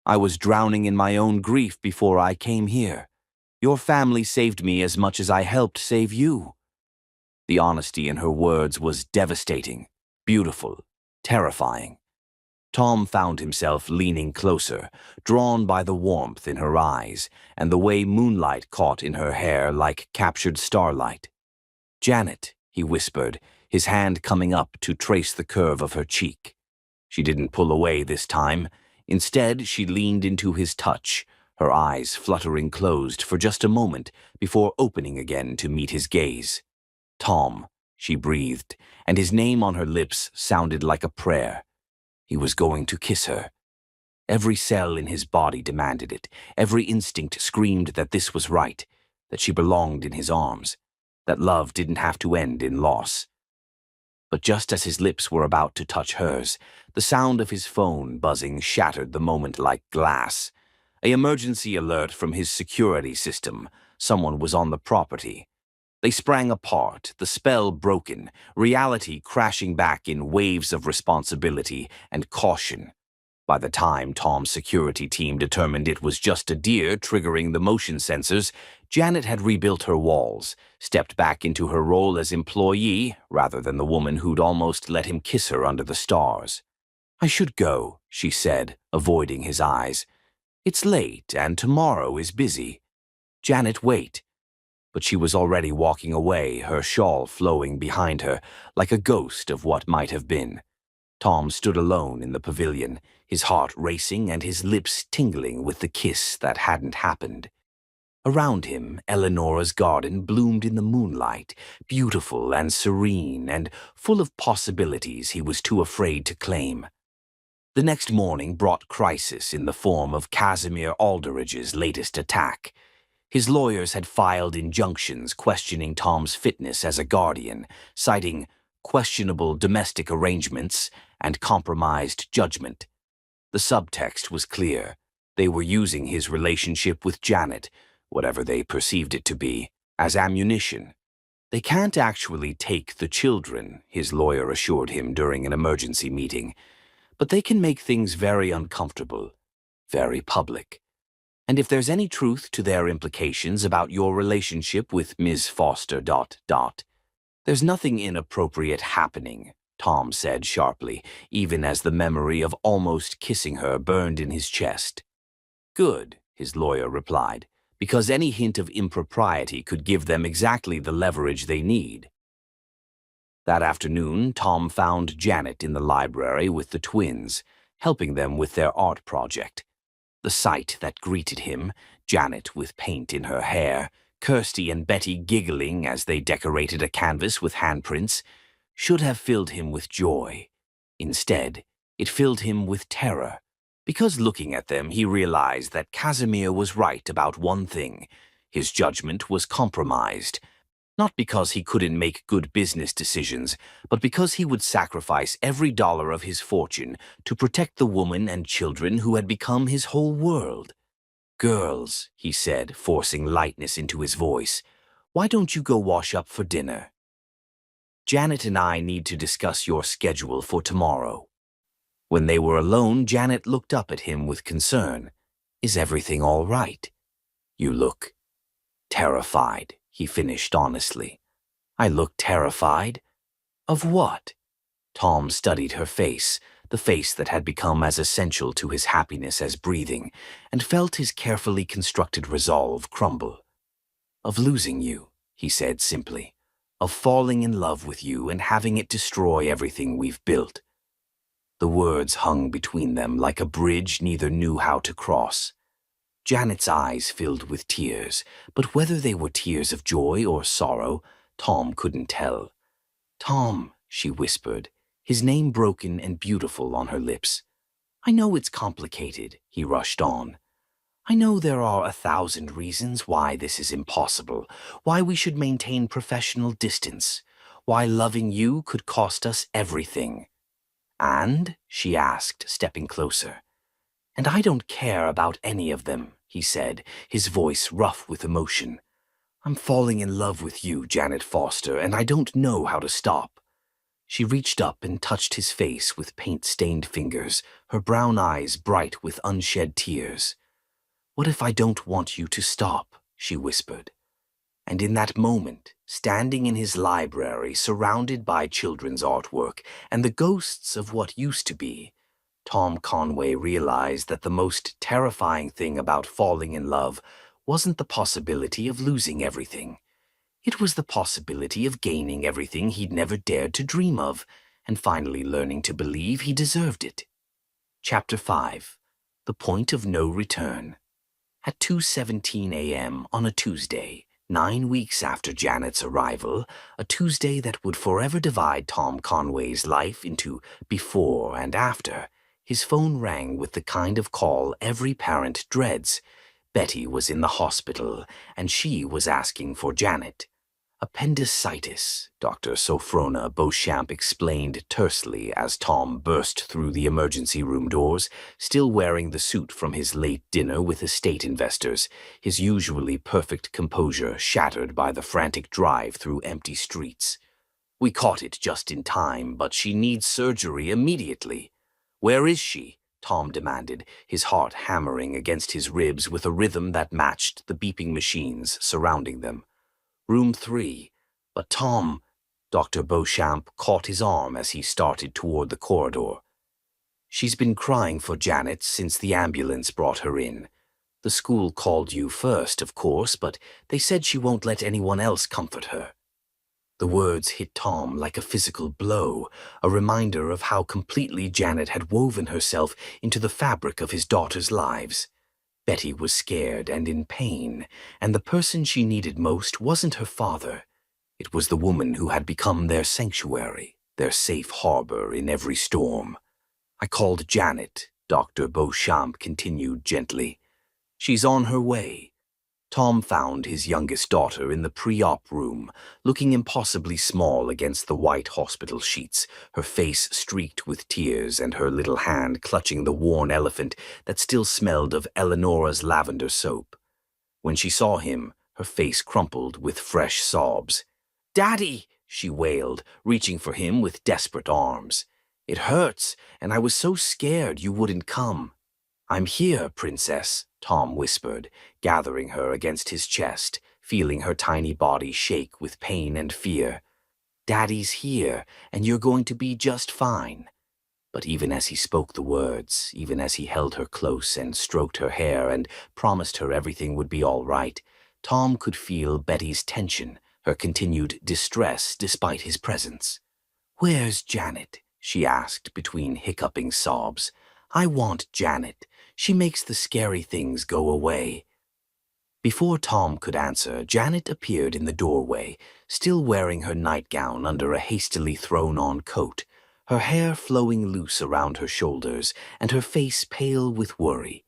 "I was drowning in my own grief before I came here. Your family saved me as much as I helped save you." The honesty in her words was devastating, beautiful, terrifying. Tom found himself leaning closer, drawn by the warmth in her eyes and the way moonlight caught in her hair like captured starlight. "Janet," he whispered, his hand coming up to trace the curve of her cheek. She didn't pull away this time. Instead, she leaned into his touch, her eyes fluttering closed for just a moment before opening again to meet his gaze. "Tom," she breathed, and his name on her lips sounded like a prayer. He was going to kiss her. Every cell in his body demanded it. Every instinct screamed that this was right, that she belonged in his arms, that love didn't have to end in loss. But just as his lips were about to touch hers, the sound of his phone buzzing shattered the moment like glass. An emergency alert from his security system. Someone was on the property. They sprang apart, the spell broken, reality crashing back in waves of responsibility and caution. By the time Tom's security team determined it was just a deer triggering the motion sensors, Janet had rebuilt her walls, stepped back into her role as employee rather than the woman who'd almost let him kiss her under the stars. "I should go," she said, avoiding his eyes. "It's late and tomorrow is busy." "Janet, wait." But she was already walking away, her shawl flowing behind her, like a ghost of what might have been. Tom stood alone in the pavilion, his heart racing and his lips tingling with the kiss that hadn't happened. Around him, Eleonora's garden bloomed in the moonlight, beautiful and serene and full of possibilities he was too afraid to claim. The next morning brought crisis in the form of Casimir Aldridge's latest attack. His lawyers had filed injunctions questioning Tom's fitness as a guardian, citing questionable domestic arrangements and compromised judgment. The subtext was clear. They were using his relationship with Janet, whatever they perceived it to be, as ammunition. They can't actually take the children, his lawyer assured him during an emergency meeting, but they can make things very uncomfortable, very public. And if there's any truth to their implications about your relationship with Ms. Foster ... There's nothing inappropriate happening, Tom said sharply, even as the memory of almost kissing her burned in his chest. Good, his lawyer replied, because any hint of impropriety could give them exactly the leverage they need. That afternoon, Tom found Janet in the library with the twins, helping them with their art project. The sight that greeted him, Janet with paint in her hair, Kirsty and Betty giggling as they decorated a canvas with handprints, should have filled him with joy. Instead, it filled him with terror, because looking at them he realized that Casimir was right about one thing. His judgment was compromised, not because he couldn't make good business decisions, but because he would sacrifice every dollar of his fortune to protect the woman and children who had become his whole world. "Girls," he said, forcing lightness into his voice, "why don't you go wash up for dinner? Janet and I need to discuss your schedule for tomorrow." When they were alone, Janet looked up at him with concern. "Is everything all right? You look terrified," he finished honestly. "I look terrified? Of what?" Tom studied her face, the face that had become as essential to his happiness as breathing, and felt his carefully constructed resolve crumble. "Of losing you," he said simply. "Of falling in love with you and having it destroy everything we've built." The words hung between them like a bridge neither knew how to cross. Janet's eyes filled with tears, but whether they were tears of joy or sorrow, Tom couldn't tell. "Tom," she whispered, his name broken and beautiful on her lips. "I know it's complicated," he rushed on. "I know there are 1,000 reasons why this is impossible, why we should maintain professional distance, why loving you could cost us everything." "And?" she asked, stepping closer. "And I don't care about any of them," he said, his voice rough with emotion. "I'm falling in love with you, Janet Foster, and I don't know how to stop." She reached up and touched his face with paint-stained fingers, her brown eyes bright with unshed tears. "What if I don't want you to stop?" she whispered. And in that moment, standing in his library surrounded by children's artwork and the ghosts of what used to be, Tom Conway realized that the most terrifying thing about falling in love wasn't the possibility of losing everything. It was the possibility of gaining everything he'd never dared to dream of, and finally learning to believe he deserved it. Chapter 5. The Point of No Return. At 2:17 a.m. on a Tuesday, 9 weeks after Janet's arrival, a Tuesday that would forever divide Tom Conway's life into before and after, his phone rang with the kind of call every parent dreads. Betty was in the hospital, and she was asking for Janet. "Appendicitis," Dr. Sophrona Beauchamp explained tersely as Tom burst through the emergency room doors, still wearing the suit from his late dinner with estate investors, his usually perfect composure shattered by the frantic drive through empty streets. "We caught it just in time, but she needs surgery immediately." "Where is she?" Tom demanded, his heart hammering against his ribs with a rhythm that matched the beeping machines surrounding them. "Room 3. But Tom," Dr. Beauchamp caught his arm as he started toward the corridor. "She's been crying for Janet since the ambulance brought her in. The school called you first, of course, but they said she won't let anyone else comfort her." The words hit Tom like a physical blow, a reminder of how completely Janet had woven herself into the fabric of his daughters' lives. Betty was scared and in pain, and the person she needed most wasn't her father. It was the woman who had become their sanctuary, their safe harbor in every storm. "I called Janet," Dr. Beauchamp continued gently. "She's on her way." Tom found his youngest daughter in the pre-op room, looking impossibly small against the white hospital sheets, her face streaked with tears and her little hand clutching the worn elephant that still smelled of Eleonora's lavender soap. When she saw him, her face crumpled with fresh sobs. "Daddy!" she wailed, reaching for him with desperate arms. "It hurts, and I was so scared you wouldn't come." "I'm here, Princess," Tom whispered, gathering her against his chest, feeling her tiny body shake with pain and fear. "Daddy's here, and you're going to be just fine." But even as he spoke the words, even as he held her close and stroked her hair and promised her everything would be all right, Tom could feel Betty's tension, her continued distress despite his presence. "Where's Janet?" she asked between hiccuping sobs. "I want Janet. She makes the scary things go away." Before Tom could answer, Janet appeared in the doorway, still wearing her nightgown under a hastily thrown-on coat, her hair flowing loose around her shoulders and her face pale with worry.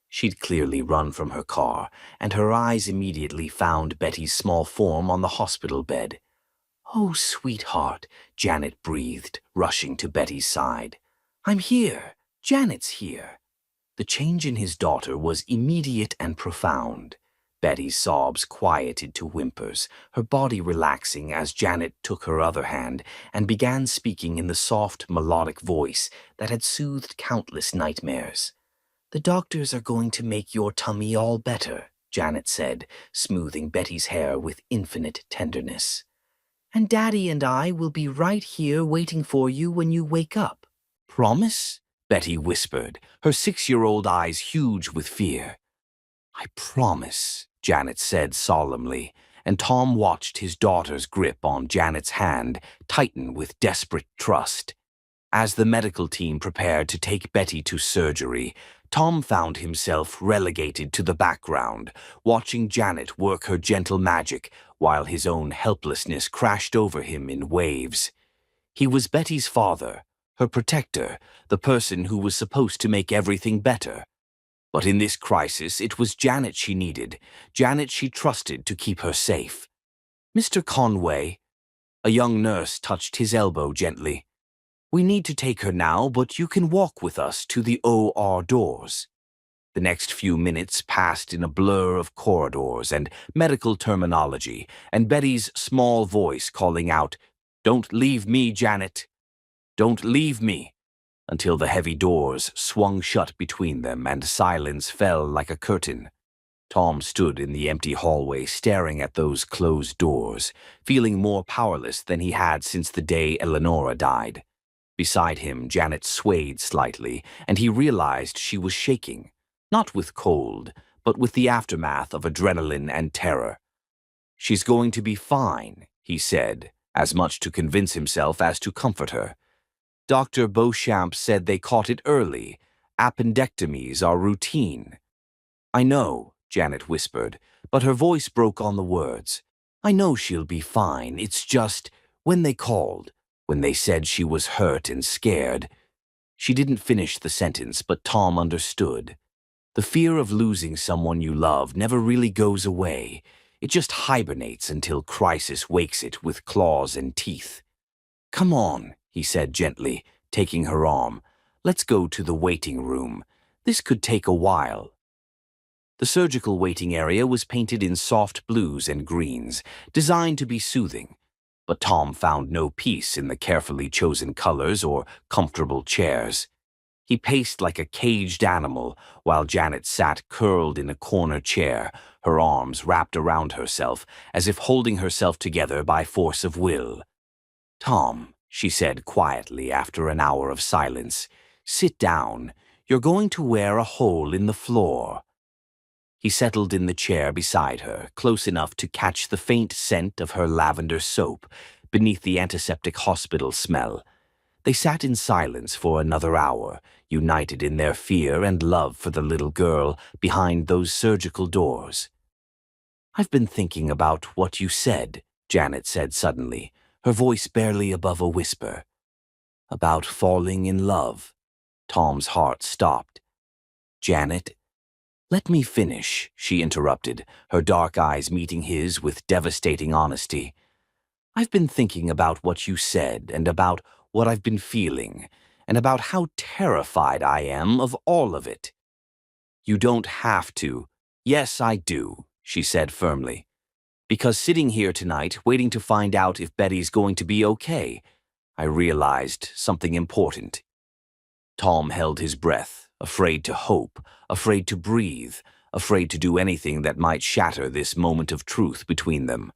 She'd clearly run from her car, and her eyes immediately found Betty's small form on the hospital bed. "Oh, sweetheart," Janet breathed, rushing to Betty's side. "I'm here. Janet's here." The change in his daughter was immediate and profound. Betty's sobs quieted to whimpers, her body relaxing as Janet took her other hand and began speaking in the soft, melodic voice that had soothed countless nightmares. "The doctors are going to make your tummy all better," Janet said, smoothing Betty's hair with infinite tenderness. "And Daddy and I will be right here waiting for you when you wake up." "Promise?" Betty whispered, her 6-year-old eyes huge with fear. "I promise," Janet said solemnly, and Tom watched his daughter's grip on Janet's hand tighten with desperate trust. As the medical team prepared to take Betty to surgery, Tom found himself relegated to the background, watching Janet work her gentle magic while his own helplessness crashed over him in waves. He was Betty's father, her protector, the person who was supposed to make everything better. But in this crisis, it was Janet she needed, Janet she trusted to keep her safe. "Mr. Conway," a young nurse touched his elbow gently. "We need to take her now, but you can walk with us to the OR doors." The next few minutes passed in a blur of corridors and medical terminology, and Betty's small voice calling out, "Don't leave me, Janet. Don't leave me," until the heavy doors swung shut between them and silence fell like a curtain. Tom stood in the empty hallway staring at those closed doors, feeling more powerless than he had since the day Eleonora died. Beside him, Janet swayed slightly, and he realized she was shaking, not with cold, but with the aftermath of adrenaline and terror. "She's going to be fine," he said, as much to convince himself as to comfort her. "Dr. Beauchamp said they caught it early. Appendectomies are routine." "I know," Janet whispered, but her voice broke on the words. "I know she'll be fine. It's just, when they called, when they said she was hurt and scared." She didn't finish the sentence, but Tom understood. The fear of losing someone you love never really goes away. It just hibernates until crisis wakes it with claws and teeth. "Come on," he said gently, taking her arm. "Let's go to the waiting room. This could take a while." The surgical waiting area was painted in soft blues and greens, designed to be soothing. But Tom found no peace in the carefully chosen colors or comfortable chairs. He paced like a caged animal while Janet sat curled in a corner chair, her arms wrapped around herself, as if holding herself together by force of will. "Tom," she said quietly after an hour of silence, "sit down. You're going to wear a hole in the floor." He settled in the chair beside her, close enough to catch the faint scent of her lavender soap beneath the antiseptic hospital smell. They sat in silence for another hour, united in their fear and love for the little girl behind those surgical doors. "I've been thinking about what you said," Janet said suddenly, her voice barely above a whisper. "About falling in love." Tom's heart stopped. "Janet—" "Let me finish," she interrupted, her dark eyes meeting his with devastating honesty. "I've been thinking about what you said and about what I've been feeling, and about how terrified I am of all of it." "You don't have to." "Yes, I do," she said firmly. Because sitting here tonight, waiting to find out if Betty's going to be okay, I realized something important. Tom held his breath, afraid to hope, afraid to breathe, afraid to do anything that might shatter this moment of truth between them.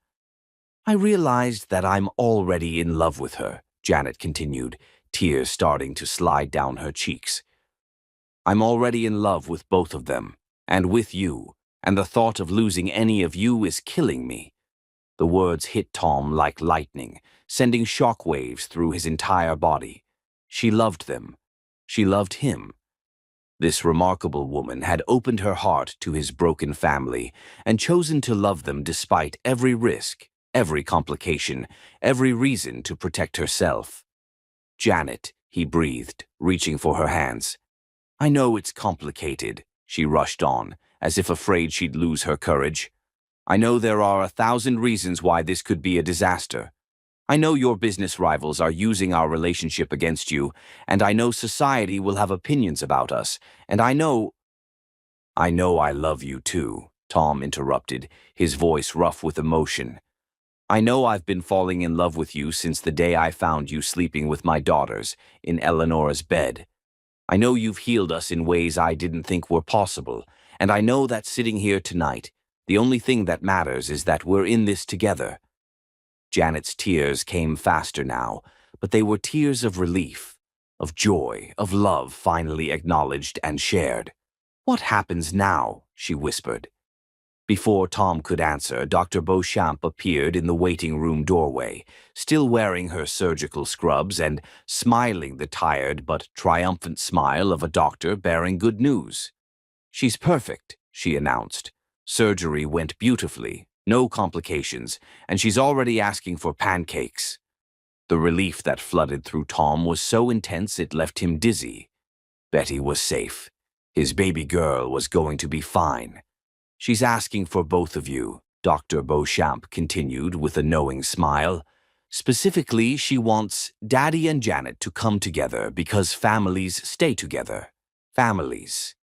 I realized that I'm already in love with her, Janet continued, tears starting to slide down her cheeks. I'm already in love with both of them, and with you, and the thought of losing any of you is killing me. The words hit Tom like lightning, sending shockwaves through his entire body. She loved them. She loved him. This remarkable woman had opened her heart to his broken family and chosen to love them despite every risk, every complication, every reason to protect herself. Janet, he breathed, reaching for her hands. I know it's complicated, she rushed on, as if afraid she'd lose her courage. I know there are 1,000 reasons why this could be a disaster. I know your business rivals are using our relationship against you, and I know society will have opinions about us, and I know I love you too, Tom interrupted, his voice rough with emotion. I know I've been falling in love with you since the day I found you sleeping with my daughters in Eleanor's bed. I know you've healed us in ways I didn't think were possible, and I know that sitting here tonight, the only thing that matters is that we're in this together. Janet's tears came faster now, but they were tears of relief, of joy, of love finally acknowledged and shared. What happens now? She whispered. Before Tom could answer, Dr. Beauchamp appeared in the waiting room doorway, still wearing her surgical scrubs and smiling the tired but triumphant smile of a doctor bearing good news. She's perfect, she announced. Surgery went beautifully, no complications, and she's already asking for pancakes. The relief that flooded through Tom was so intense it left him dizzy. Betty was safe. His baby girl was going to be fine. She's asking for both of you, Dr. Beauchamp continued with a knowing smile. Specifically, she wants Daddy and Janet to come together because families stay together. Families.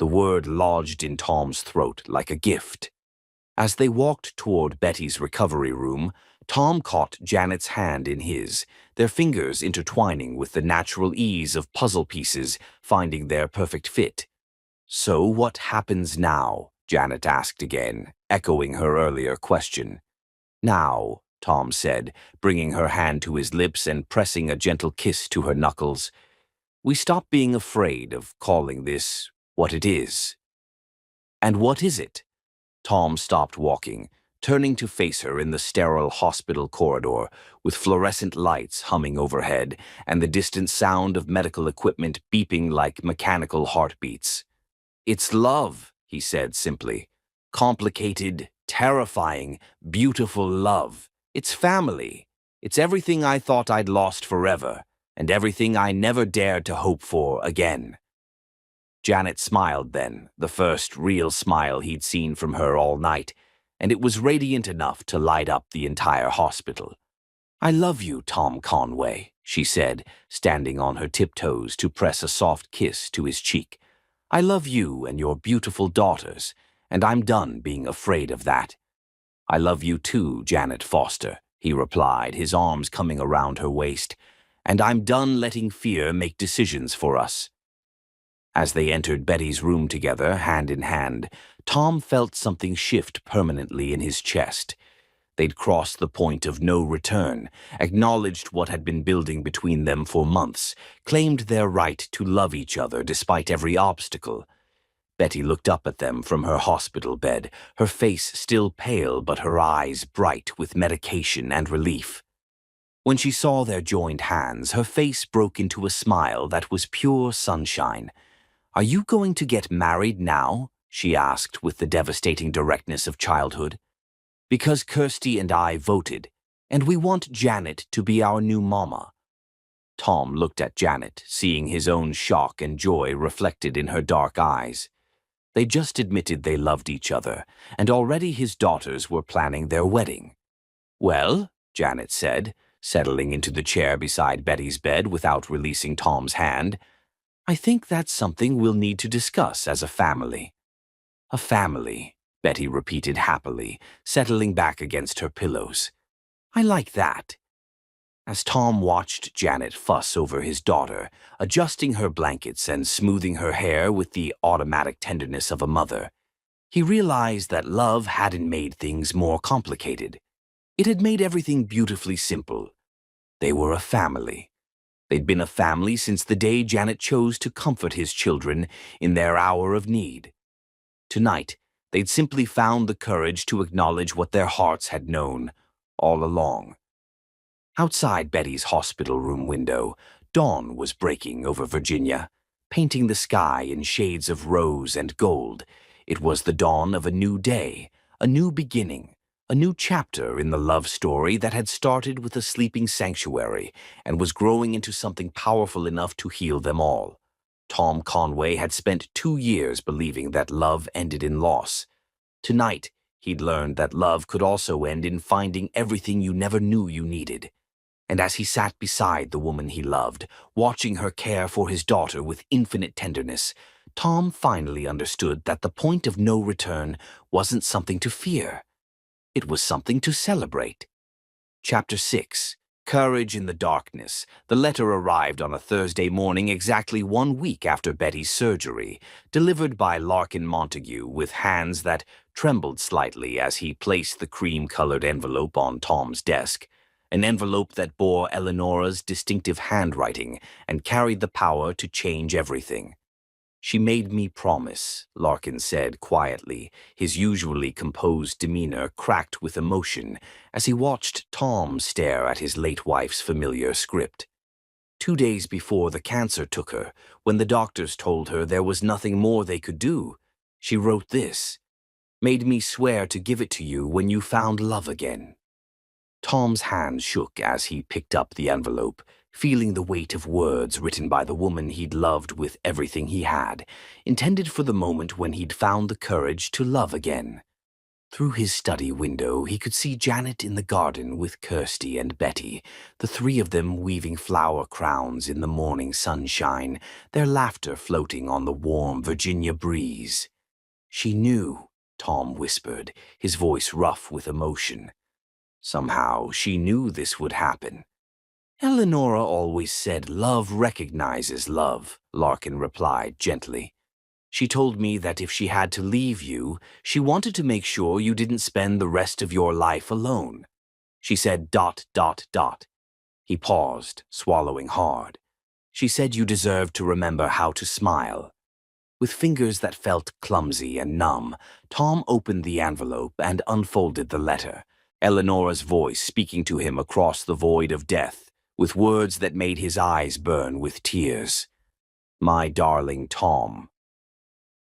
The word lodged in Tom's throat like a gift. As they walked toward Betty's recovery room, Tom caught Janet's hand in his, their fingers intertwining with the natural ease of puzzle pieces finding their perfect fit. So what happens now? Janet asked again, echoing her earlier question. Now, Tom said, bringing her hand to his lips and pressing a gentle kiss to her knuckles, we stop being afraid of calling this what it is. And what is it? Tom stopped walking, turning to face her in the sterile hospital corridor, with fluorescent lights humming overhead and the distant sound of medical equipment beeping like mechanical heartbeats. It's love, he said simply. Complicated, terrifying, beautiful love. It's family. It's everything I thought I'd lost forever, and everything I never dared to hope for again. Janet smiled then, the first real smile he'd seen from her all night, and it was radiant enough to light up the entire hospital. I love you, Tom Conway, she said, standing on her tiptoes to press a soft kiss to his cheek. I love you and your beautiful daughters, and I'm done being afraid of that. I love you too, Janet Foster, he replied, his arms coming around her waist, and I'm done letting fear make decisions for us. As they entered Betty's room together, hand in hand, Tom felt something shift permanently in his chest. They'd crossed the point of no return, acknowledged what had been building between them for months, claimed their right to love each other despite every obstacle. Betty looked up at them from her hospital bed, her face still pale but her eyes bright with medication and relief. When she saw their joined hands, her face broke into a smile that was pure sunshine. Are you going to get married now? She asked with the devastating directness of childhood. Because Kirsty and I voted, and we want Janet to be our new mama. Tom looked at Janet, seeing his own shock and joy reflected in her dark eyes. They just admitted they loved each other, and already his daughters were planning their wedding. Well, Janet said, settling into the chair beside Betty's bed without releasing Tom's hand, I think that's something we'll need to discuss as a family. A family, Betty repeated happily, settling back against her pillows. I like that. As Tom watched Janet fuss over his daughter, adjusting her blankets and smoothing her hair with the automatic tenderness of a mother, he realized that love hadn't made things more complicated. It had made everything beautifully simple. They were a family. They'd been a family since the day Janet chose to comfort his children in their hour of need. Tonight, they'd simply found the courage to acknowledge what their hearts had known all along. Outside Betty's hospital room window, dawn was breaking over Virginia, painting the sky in shades of rose and gold. It was the dawn of a new day, a new beginning, a new chapter in the love story that had started with a sleeping sanctuary and was growing into something powerful enough to heal them all. Tom Conway had spent 2 years believing that love ended in loss. Tonight, he'd learned that love could also end in finding everything you never knew you needed. And as he sat beside the woman he loved, watching her care for his daughter with infinite tenderness, Tom finally understood that the point of no return wasn't something to fear. It was something to celebrate. Chapter 6. Courage in the Darkness. The letter arrived on a Thursday morning exactly 1 week after Betty's surgery, delivered by Larkin Montague with hands that trembled slightly as he placed the cream-colored envelope on Tom's desk. An envelope that bore Eleonora's distinctive handwriting and carried the power to change everything. She made me promise, Larkin said quietly, his usually composed demeanor cracked with emotion as he watched Tom stare at his late wife's familiar script. 2 days before the cancer took her, when the doctors told her there was nothing more they could do, she wrote this: "Made me swear to give it to you when you found love again." Tom's hand shook as he picked up the envelope, feeling the weight of words written by the woman he'd loved with everything he had, intended for the moment when he'd found the courage to love again. Through his study window, he could see Janet in the garden with Kirsty and Betty, the 3 of them weaving flower crowns in the morning sunshine, their laughter floating on the warm Virginia breeze. She knew, Tom whispered, his voice rough with emotion. Somehow, she knew this would happen. Eleonora always said love recognizes love, Larkin replied gently. She told me that if she had to leave you, she wanted to make sure you didn't spend the rest of your life alone. She said ... He paused, swallowing hard. She said you deserved to remember how to smile. With fingers that felt clumsy and numb, Tom opened the envelope and unfolded the letter. Eleonora's voice speaking to him across the void of death, with words that made his eyes burn with tears. My darling Tom,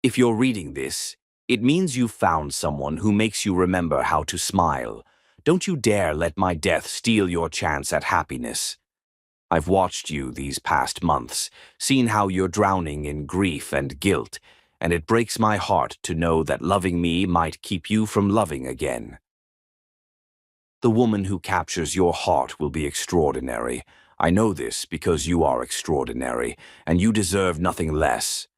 if you're reading this, it means you've found someone who makes you remember how to smile. Don't you dare let my death steal your chance at happiness. I've watched you these past months, seen how you're drowning in grief and guilt, and it breaks my heart to know that loving me might keep you from loving again. The woman who captures your heart will be extraordinary. I know this because you are extraordinary, and you deserve nothing less.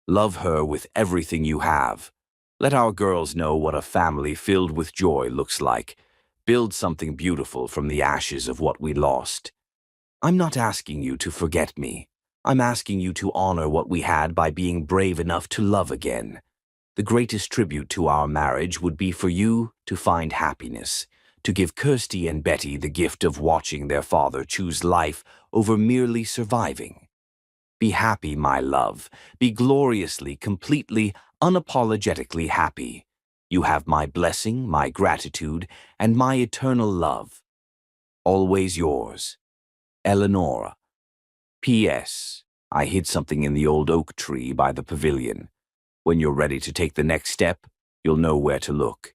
Love her with everything you have. Let our girls know what a family filled with joy looks like. Build something beautiful from the ashes of what we lost. I'm not asking you to forget me. I'm asking you to honor what we had by being brave enough to love again. The greatest tribute to our marriage would be for you to find happiness, to give Kirsty and Betty the gift of watching their father choose life over merely surviving. Be happy, my love. Be gloriously, completely, unapologetically happy. You have my blessing, my gratitude, and my eternal love. Always yours, Eleonora. P.S. I hid something in the old oak tree by the pavilion. When you're ready to take the next step, you'll know where to look.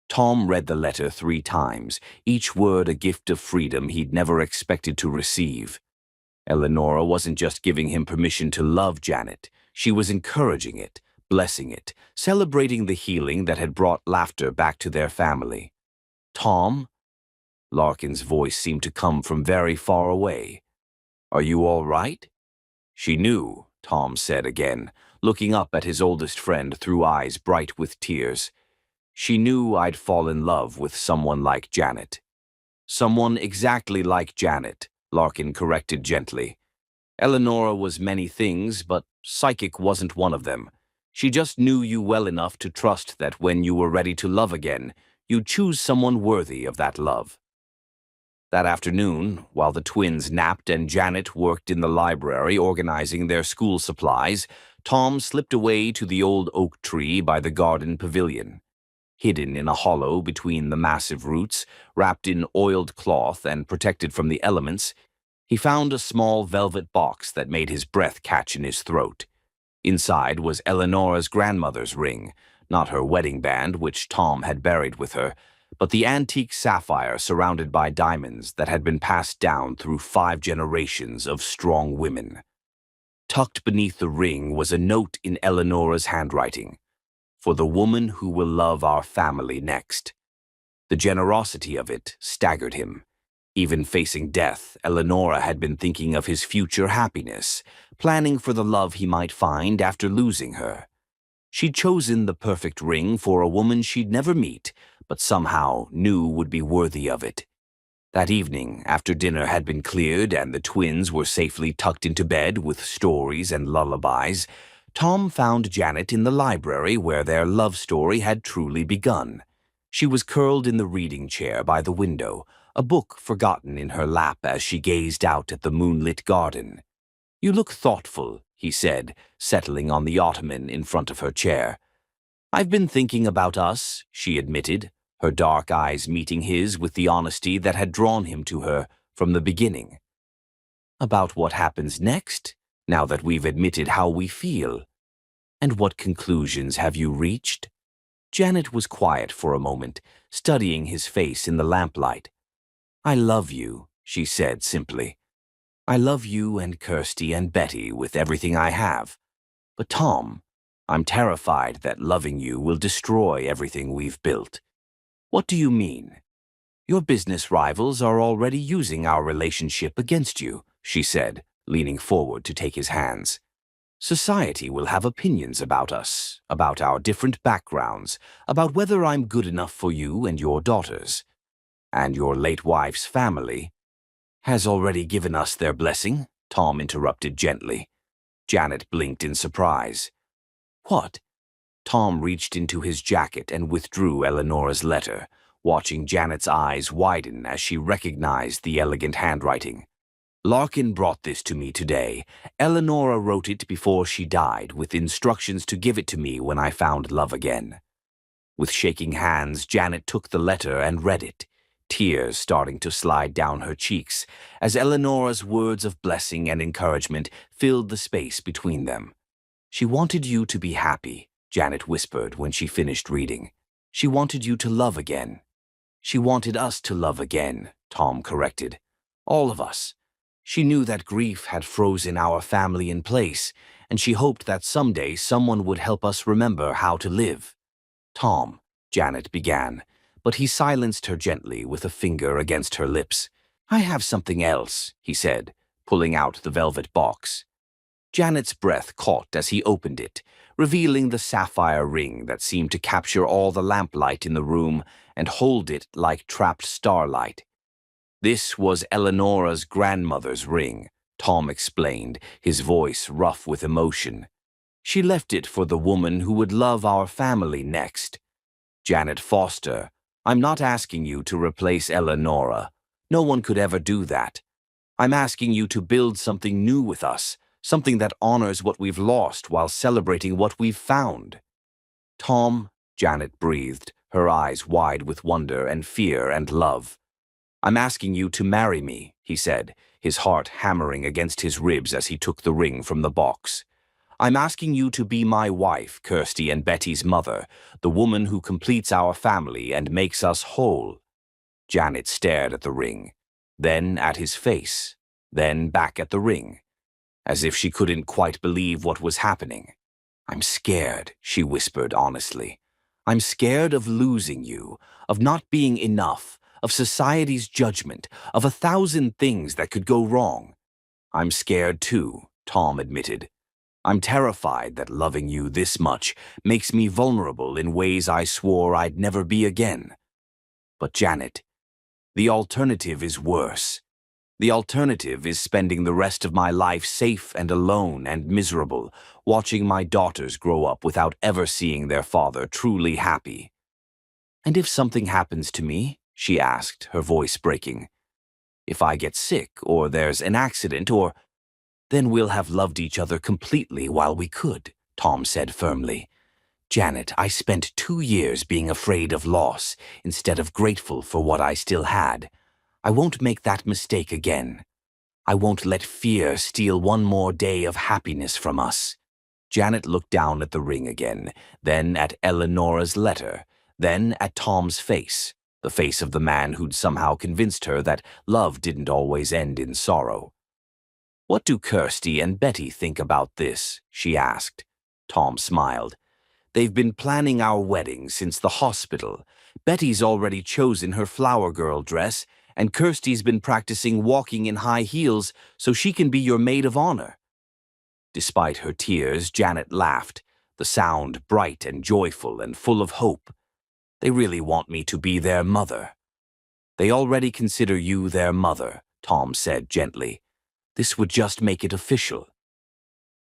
Tom read the letter 3 times, each word a gift of freedom he'd never expected to receive. Eleonora wasn't just giving him permission to love Janet. She was encouraging it, blessing it, celebrating the healing that had brought laughter back to their family. Tom? Larkin's voice seemed to come from very far away. Are you all right? She knew, Tom said again, looking up at his oldest friend through eyes bright with tears. She knew I'd fall in love with someone like Janet. Someone exactly like Janet, Larkin corrected gently. Eleonora was many things, but psychic wasn't one of them. She just knew you well enough to trust that when you were ready to love again, you'd choose someone worthy of that love. That afternoon, while the twins napped and Janet worked in the library organizing their school supplies, Tom slipped away to the old oak tree by the garden pavilion. Hidden in a hollow between the massive roots, wrapped in oiled cloth and protected from the elements, he found a small velvet box that made his breath catch in his throat. Inside was Eleonora's grandmother's ring, not her wedding band, which Tom had buried with her, but the antique sapphire surrounded by diamonds that had been passed down through 5 generations of strong women. Tucked beneath the ring was a note in Eleonora's handwriting, "For the woman who will love our family next." The generosity of it staggered him. Even facing death, Eleonora had been thinking of his future happiness, planning for the love he might find after losing her. She'd chosen the perfect ring for a woman she'd never meet, but somehow knew would be worthy of it. That evening, after dinner had been cleared and the twins were safely tucked into bed with stories and lullabies, Tom found Janet in the library where their love story had truly begun. She was curled in the reading chair by the window, a book forgotten in her lap as she gazed out at the moonlit garden. "You look thoughtful," he said, settling on the ottoman in front of her chair. "I've been thinking about us," she admitted, her dark eyes meeting his with the honesty that had drawn him to her from the beginning. "About what happens next, now that we've admitted how we feel. And what conclusions have you reached?" Janet was quiet for a moment, studying his face in the lamplight. "I love you," she said simply. "I love you and Kirsty and Betty with everything I have. But Tom, I'm terrified that loving you will destroy everything we've built." "What do you mean?" "Your business rivals are already using our relationship against you," she said, leaning forward to take his hands. "Society will have opinions about us, about our different backgrounds, about whether I'm good enough for you and your daughters. And your late wife's family has already given us their blessing," Tom interrupted gently. Janet blinked in surprise. "What?" Tom reached into his jacket and withdrew Eleonora's letter, watching Janet's eyes widen as she recognized the elegant handwriting. "Larkin brought this to me today. Eleonora wrote it before she died, with instructions to give it to me when I found love again." With shaking hands, Janet took the letter and read it, tears starting to slide down her cheeks as Eleonora's words of blessing and encouragement filled the space between them. "She wanted you to be happy," Janet whispered when she finished reading. "She wanted you to love again." "She wanted us to love again," Tom corrected. "All of us. She knew that grief had frozen our family in place, and she hoped that someday someone would help us remember how to live." "Tom," Janet began, but he silenced her gently with a finger against her lips. "I have something else," he said, pulling out the velvet box. Janet's breath caught as he opened it, revealing the sapphire ring that seemed to capture all the lamplight in the room and hold it like trapped starlight. "This was Eleonora's grandmother's ring," Tom explained, his voice rough with emotion. "She left it for the woman who would love our family next. Janet Foster, I'm not asking you to replace Eleonora. No one could ever do that. I'm asking you to build something new with us, something that honors what we've lost while celebrating what we've found." "Tom," Janet breathed, her eyes wide with wonder and fear and love. "I'm asking you to marry me," he said, his heart hammering against his ribs as he took the ring from the box. "I'm asking you to be my wife, Kirsty and Betty's mother, the woman who completes our family and makes us whole." Janet stared at the ring, then at his face, then back at the ring, as if she couldn't quite believe what was happening. "I'm scared," she whispered honestly. "I'm scared of losing you, of not being enough, of society's judgment, of 1,000 things that could go wrong." "I'm scared too," Tom admitted. I'm terrified that loving you this much makes me vulnerable in ways I swore I'd never be again. But Janet, the alternative is worse. The alternative is spending the rest of my life safe and alone and miserable, watching my daughters grow up without ever seeing their father truly happy. And if something happens to me, she asked, her voice breaking, if I get sick or there's an accident or... Then we'll have loved each other completely while we could, Tom said firmly. Janet, I spent 2 years being afraid of loss instead of grateful for what I still had. I won't make that mistake again. I won't let fear steal one more day of happiness from us. Janet looked down at the ring again, then at Eleonora's letter, then at Tom's face, the face of the man who'd somehow convinced her that love didn't always end in sorrow. What do Kirsty and Betty think about this? She asked. Tom smiled. They've been planning our wedding since the hospital. Betty's already chosen her flower girl dress, and Kirsty's been practicing walking in high heels so she can be your maid of honor. Despite her tears, Janet laughed, the sound bright and joyful and full of hope. They really want me to be their mother. They already consider you their mother, Tom said gently. This would just make it official.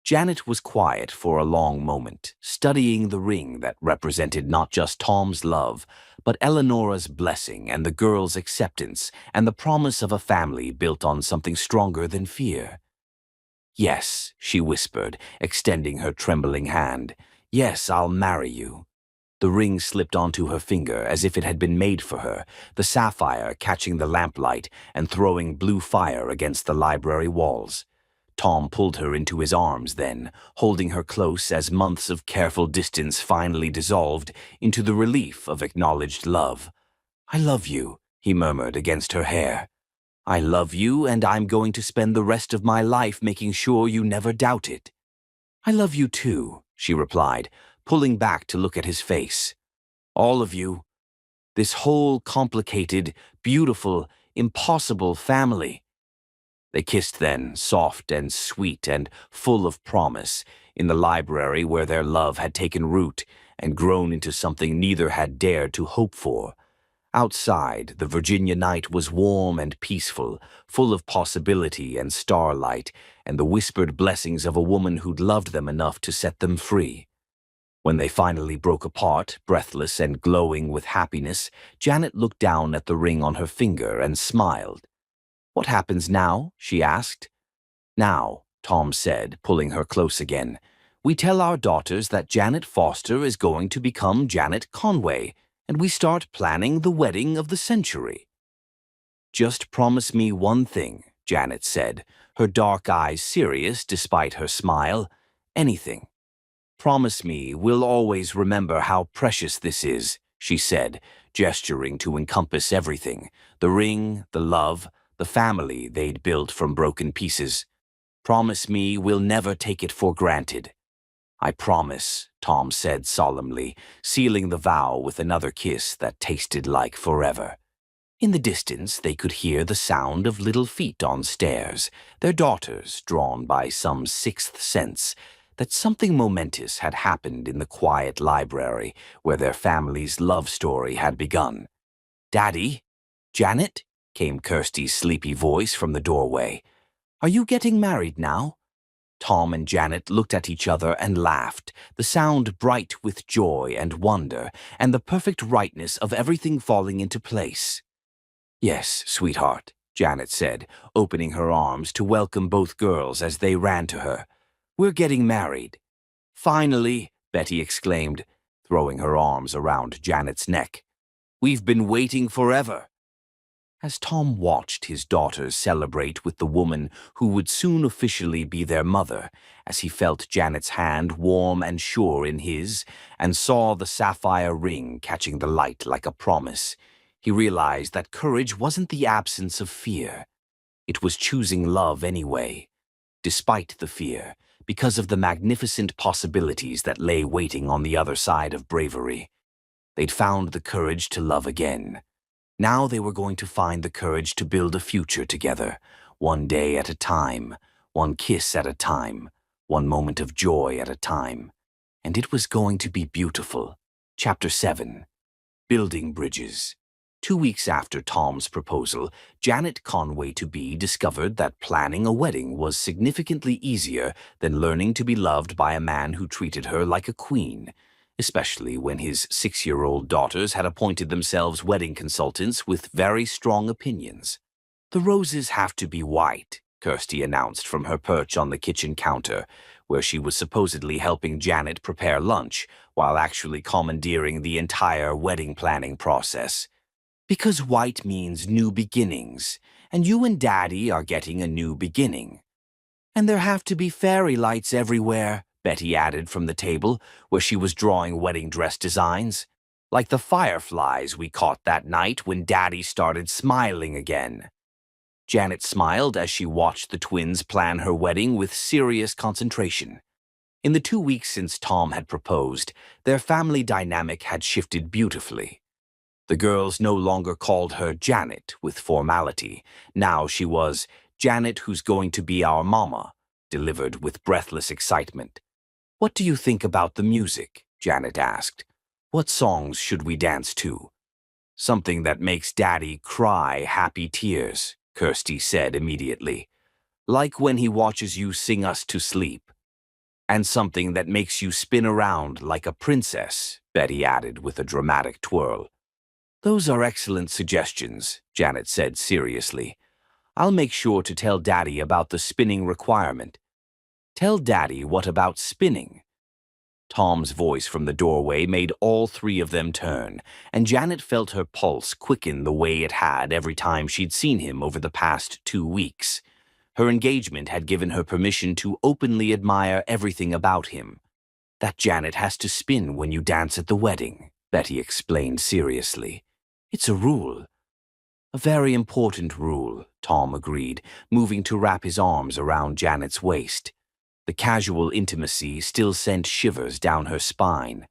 Janet was quiet for a long moment, studying the ring that represented not just Tom's love, but Eleonora's blessing and the girl's acceptance and the promise of a family built on something stronger than fear. Yes, she whispered, extending her trembling hand. Yes, I'll marry you. The ring slipped onto her finger as if it had been made for her, the sapphire catching the lamplight and throwing blue fire against the library walls. Tom pulled her into his arms then, holding her close as months of careful distance finally dissolved into the relief of acknowledged love. I love you, he murmured against her hair. I love you, and I'm going to spend the rest of my life making sure you never doubt it. I love you too, she replied, pulling back to look at his face. All of you. This whole complicated, beautiful, impossible family. They kissed then, soft and sweet and full of promise, in the library where their love had taken root and grown into something neither had dared to hope for. Outside, the Virginia night was warm and peaceful, full of possibility and starlight, and the whispered blessings of a woman who'd loved them enough to set them free. When they finally broke apart, breathless and glowing with happiness, Janet looked down at the ring on her finger and smiled. What happens now? She asked. Now, Tom said, pulling her close again, we tell our daughters that Janet Foster is going to become Janet Conway, and we start planning the wedding of the century. Just promise me one thing, Janet said, her dark eyes serious despite her smile. Anything. Promise me we'll always remember how precious this is, she said, gesturing to encompass everything, the ring, the love, the family they'd built from broken pieces. Promise me we'll never take it for granted. I promise, Tom said solemnly, sealing the vow with another kiss that tasted like forever. In the distance, they could hear the sound of little feet on stairs, their daughters, drawn by some sixth sense, that something momentous had happened in the quiet library where their family's love story had begun. Daddy? Janet? Came Kirsty's sleepy voice from the doorway. Are you getting married now? Tom and Janet looked at each other and laughed, the sound bright with joy and wonder, and the perfect rightness of everything falling into place. Yes, sweetheart, Janet said, opening her arms to welcome both girls as they ran to her. We're getting married. Finally, Betty exclaimed, throwing her arms around Janet's neck. We've been waiting forever. As Tom watched his daughters celebrate with the woman who would soon officially be their mother, as he felt Janet's hand warm and sure in his, and saw the sapphire ring catching the light like a promise, he realized that courage wasn't the absence of fear. It was choosing love anyway, despite the fear, because of the magnificent possibilities that lay waiting on the other side of bravery. They'd found the courage to love again. Now they were going to find the courage to build a future together, one day at a time, one kiss at a time, one moment of joy at a time. And it was going to be beautiful. Chapter 7. Building Bridges. 2 weeks after Tom's proposal, Janet Conway-to-be discovered that planning a wedding was significantly easier than learning to be loved by a man who treated her like a queen, especially when his 6-year-old daughters had appointed themselves wedding consultants with very strong opinions. "The roses have to be white," Kirsty announced from her perch on the kitchen counter, where she was supposedly helping Janet prepare lunch while actually commandeering the entire wedding planning process. "Because white means new beginnings, and you and Daddy are getting a new beginning." "And there have to be fairy lights everywhere," Betty added from the table, where she was drawing wedding dress designs. "Like the fireflies we caught that night when Daddy started smiling again." Janet smiled as she watched the twins plan her wedding with serious concentration. In the 2 weeks since Tom had proposed, their family dynamic had shifted beautifully. The girls no longer called her Janet with formality. Now she was Janet, who's going to be our mama, delivered with breathless excitement. "What do you think about the music?" Janet asked. "What songs should we dance to?" "Something that makes Daddy cry happy tears," Kirsty said immediately. "Like when he watches you sing us to sleep." "And something that makes you spin around like a princess," Betty added with a dramatic twirl. "Those are excellent suggestions," Janet said seriously. "I'll make sure to tell Daddy about the spinning requirement." "Tell Daddy what about spinning?" Tom's voice from the doorway made all three of them turn, and Janet felt her pulse quicken the way it had every time she'd seen him over the past 2 weeks. Her engagement had given her permission to openly admire everything about him. "That Janet has to spin when you dance at the wedding," Betty explained seriously. "It's a rule." "A very important rule," Tom agreed, moving to wrap his arms around Janet's waist. The casual intimacy still sent shivers down her spine.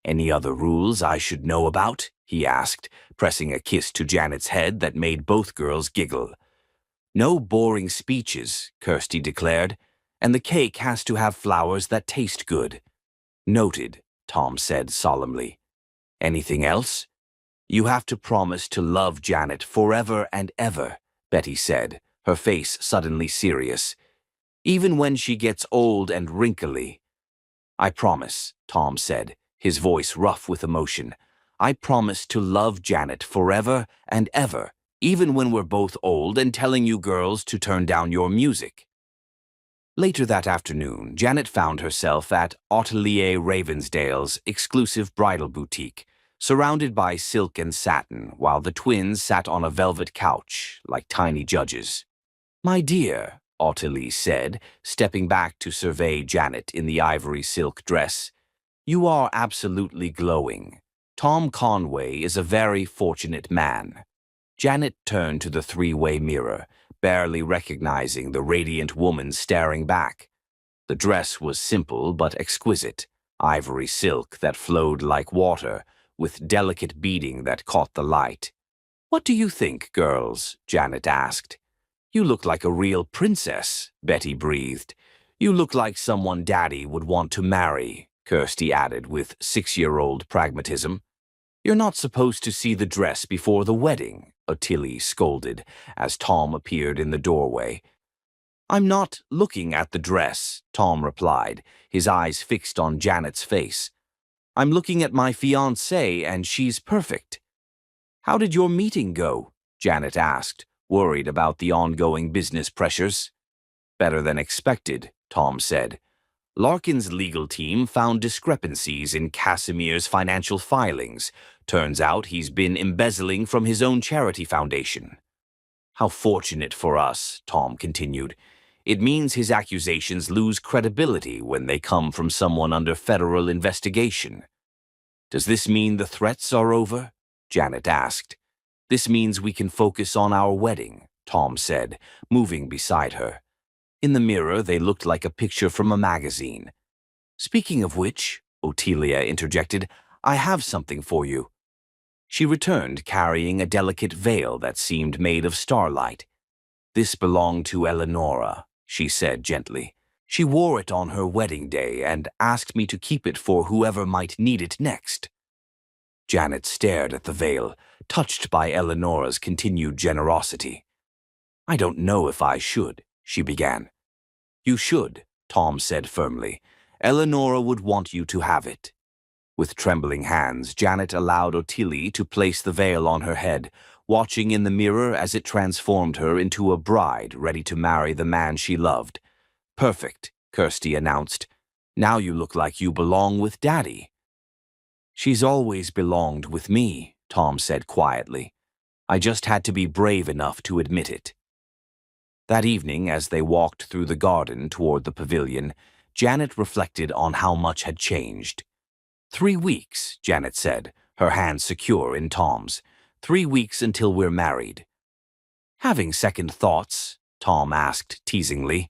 "Any other rules I should know about?" he asked, pressing a kiss to Janet's head that made both girls giggle. "No boring speeches," Kirsty declared, "and the cake has to have flowers that taste good." "Noted," Tom said solemnly. "Anything else?" "You have to promise to love Janet forever and ever," Betty said, her face suddenly serious. "Even when she gets old and wrinkly." "I promise," Tom said, his voice rough with emotion. "I promise to love Janet forever and ever, even when we're both old and telling you girls to turn down your music." Later that afternoon, Janet found herself at Atelier Ravensdale's exclusive bridal boutique, surrounded by silk and satin, while the twins sat on a velvet couch like tiny judges. "My dear," Ottilie said, stepping back to survey Janet in the ivory silk dress, "you are absolutely glowing. Tom Conway is a very fortunate man." Janet turned to the three-way mirror, barely recognizing the radiant woman staring back. The dress was simple but exquisite, ivory silk that flowed like water, with delicate beading that caught the light. "What do you think, girls?" Janet asked. "You look like a real princess," Betty breathed. "You look like someone Daddy would want to marry," Kirsty added with 6-year-old pragmatism. "You're not supposed to see the dress before the wedding," Ottilie scolded, as Tom appeared in the doorway. "I'm not looking at the dress," Tom replied, his eyes fixed on Janet's face. "I'm looking at my fiancée, and she's perfect." "How did your meeting go?" Janet asked, worried about the ongoing business pressures. "Better than expected," Tom said. "Larkin's legal team found discrepancies in Casimir's financial filings. Turns out he's been embezzling from his own charity foundation." "How fortunate for us," Tom continued. "It means his accusations lose credibility when they come from someone under federal investigation." "Does this mean the threats are over?" Janet asked. "This means we can focus on our wedding," Tom said, moving beside her. In the mirror, they looked like a picture from a magazine. "Speaking of which," Ottilia interjected, "I have something for you." She returned carrying a delicate veil that seemed made of starlight. "This belonged to Eleonora," she said gently. She wore it on her wedding day and asked me to keep it for whoever might need it next. Janet stared at the veil, touched by Eleanora's continued generosity. I don't know if I should, she began. You should, Tom said firmly. Eleanora would want you to have it. With trembling hands, Janet allowed Ottilie to place the veil on her head, watching in the mirror as it transformed her into a bride ready to marry the man she loved. Perfect, Kirsty announced. Now you look like you belong with Daddy. She's always belonged with me, Tom said quietly. I just had to be brave enough to admit it. That evening, as they walked through the garden toward the pavilion, Janet reflected on how much had changed. 3 weeks, Janet said, her hand secure in Tom's. 3 weeks until we're married. Having second thoughts? Tom asked teasingly.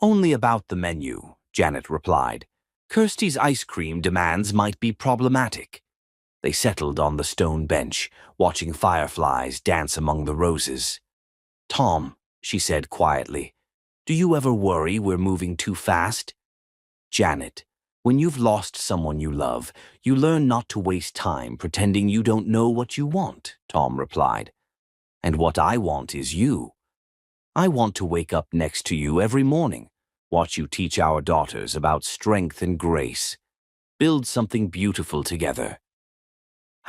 Only about the menu, Janet replied. Kirsty's ice cream demands might be problematic. They settled on the stone bench, watching fireflies dance among the roses. Tom, she said quietly, do you ever worry we're moving too fast? Janet, when you've lost someone you love, you learn not to waste time pretending you don't know what you want, Tom replied. And what I want is you. I want to wake up next to you every morning, watch you teach our daughters about strength and grace, build something beautiful together.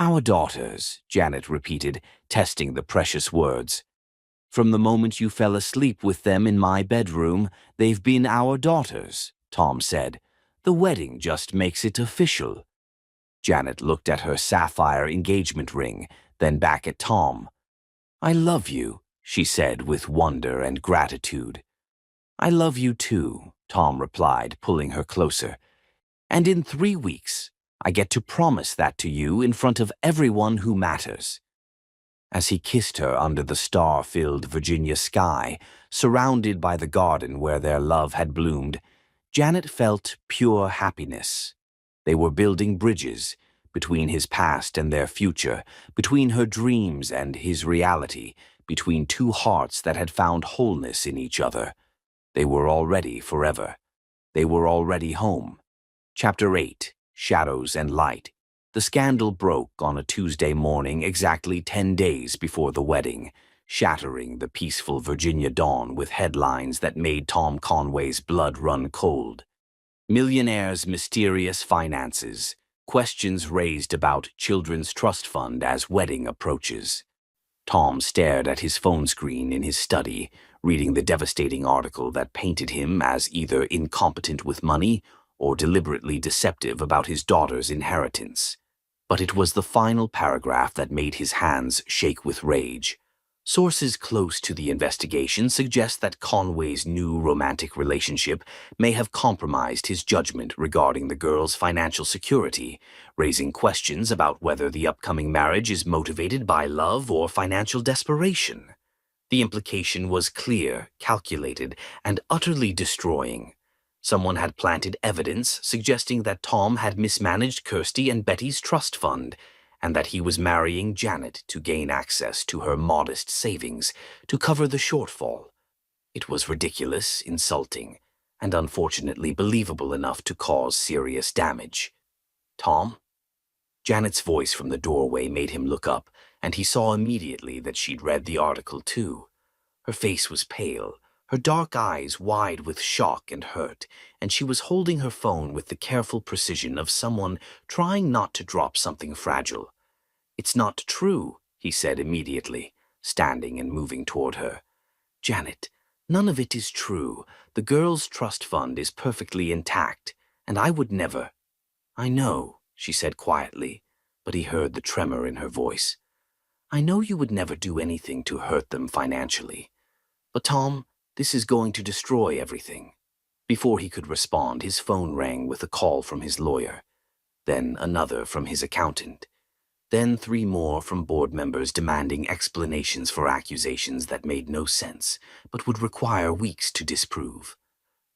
Our daughters, Janet repeated, testing the precious words. From the moment you fell asleep with them in my bedroom, they've been our daughters, Tom said. The wedding just makes it official. Janet looked at her sapphire engagement ring, then back at Tom. I love you, she said with wonder and gratitude. I love you too, Tom replied, pulling her closer. And in 3 weeks, I get to promise that to you in front of everyone who matters. As he kissed her under the star-filled Virginia sky, surrounded by the garden where their love had bloomed, Janet felt pure happiness. They were building bridges between his past and their future, between her dreams and his reality, between two hearts that had found wholeness in each other. They were already forever. They were already home. Chapter 8, Shadows and Light. The scandal broke on a Tuesday morning exactly 10 days before the wedding, shattering the peaceful Virginia dawn with headlines that made Tom Conway's blood run cold. Millionaire's mysterious finances, questions raised about Children's Trust Fund as wedding approaches. Tom stared at his phone screen in his study, reading the devastating article that painted him as either incompetent with money or deliberately deceptive about his daughter's inheritance. But it was the final paragraph that made his hands shake with rage. Sources close to the investigation suggest that Conway's new romantic relationship may have compromised his judgment regarding the girl's financial security, raising questions about whether the upcoming marriage is motivated by love or financial desperation. The implication was clear, calculated, and utterly destroying. Someone had planted evidence suggesting that Tom had mismanaged Kirsty and Betty's trust fund, and that he was marrying Janet to gain access to her modest savings to cover the shortfall. It was ridiculous, insulting, and unfortunately believable enough to cause serious damage. Tom? Janet's voice from the doorway made him look up, and he saw immediately that she'd read the article too. Her face was pale, her dark eyes wide with shock and hurt, and she was holding her phone with the careful precision of someone trying not to drop something fragile. It's not true, he said immediately, standing and moving toward her. Janet, none of it is true. The girls' trust fund is perfectly intact, and I would never. I know, she said quietly, but he heard the tremor in her voice. I know you would never do anything to hurt them financially. But Tom, this is going to destroy everything. Before he could respond, his phone rang with a call from his lawyer, then another from his accountant, then 3 more from board members demanding explanations for accusations that made no sense, but would require weeks to disprove.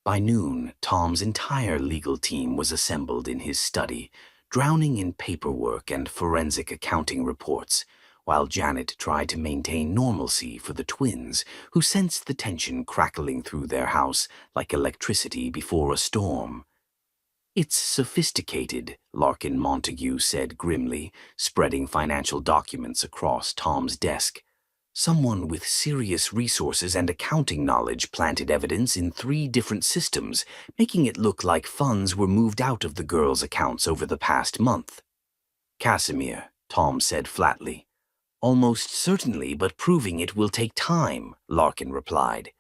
By noon, Tom's entire legal team was assembled in his study, drowning in paperwork and forensic accounting reports, while Janet tried to maintain normalcy for the twins, who sensed the tension crackling through their house like electricity before a storm. "It's sophisticated," Larkin Montague said grimly, spreading financial documents across Tom's desk. "Someone with serious resources and accounting knowledge planted evidence in 3 different systems, making it look like funds were moved out of the girls' accounts over the past month." "Casimir," Tom said flatly. "Almost certainly, but proving it will take time," Larkin replied.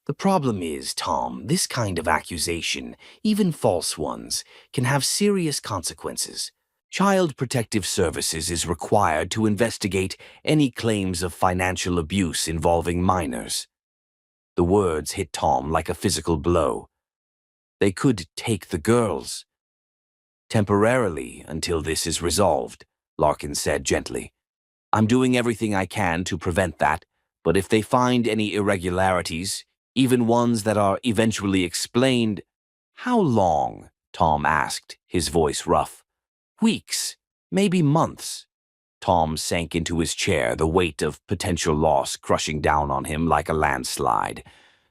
"The problem is, Tom, this kind of accusation, even false ones, can have serious consequences. Child Protective Services is required to investigate any claims of financial abuse involving minors." The words hit Tom like a physical blow. "They could take the girls." "Temporarily, until this is resolved," Larkin said gently. "I'm doing everything I can to prevent that, but if they find any irregularities, even ones that are eventually explained—" "How long?" Tom asked, his voice rough. "Weeks, maybe months." Tom sank into his chair, the weight of potential loss crushing down on him like a landslide.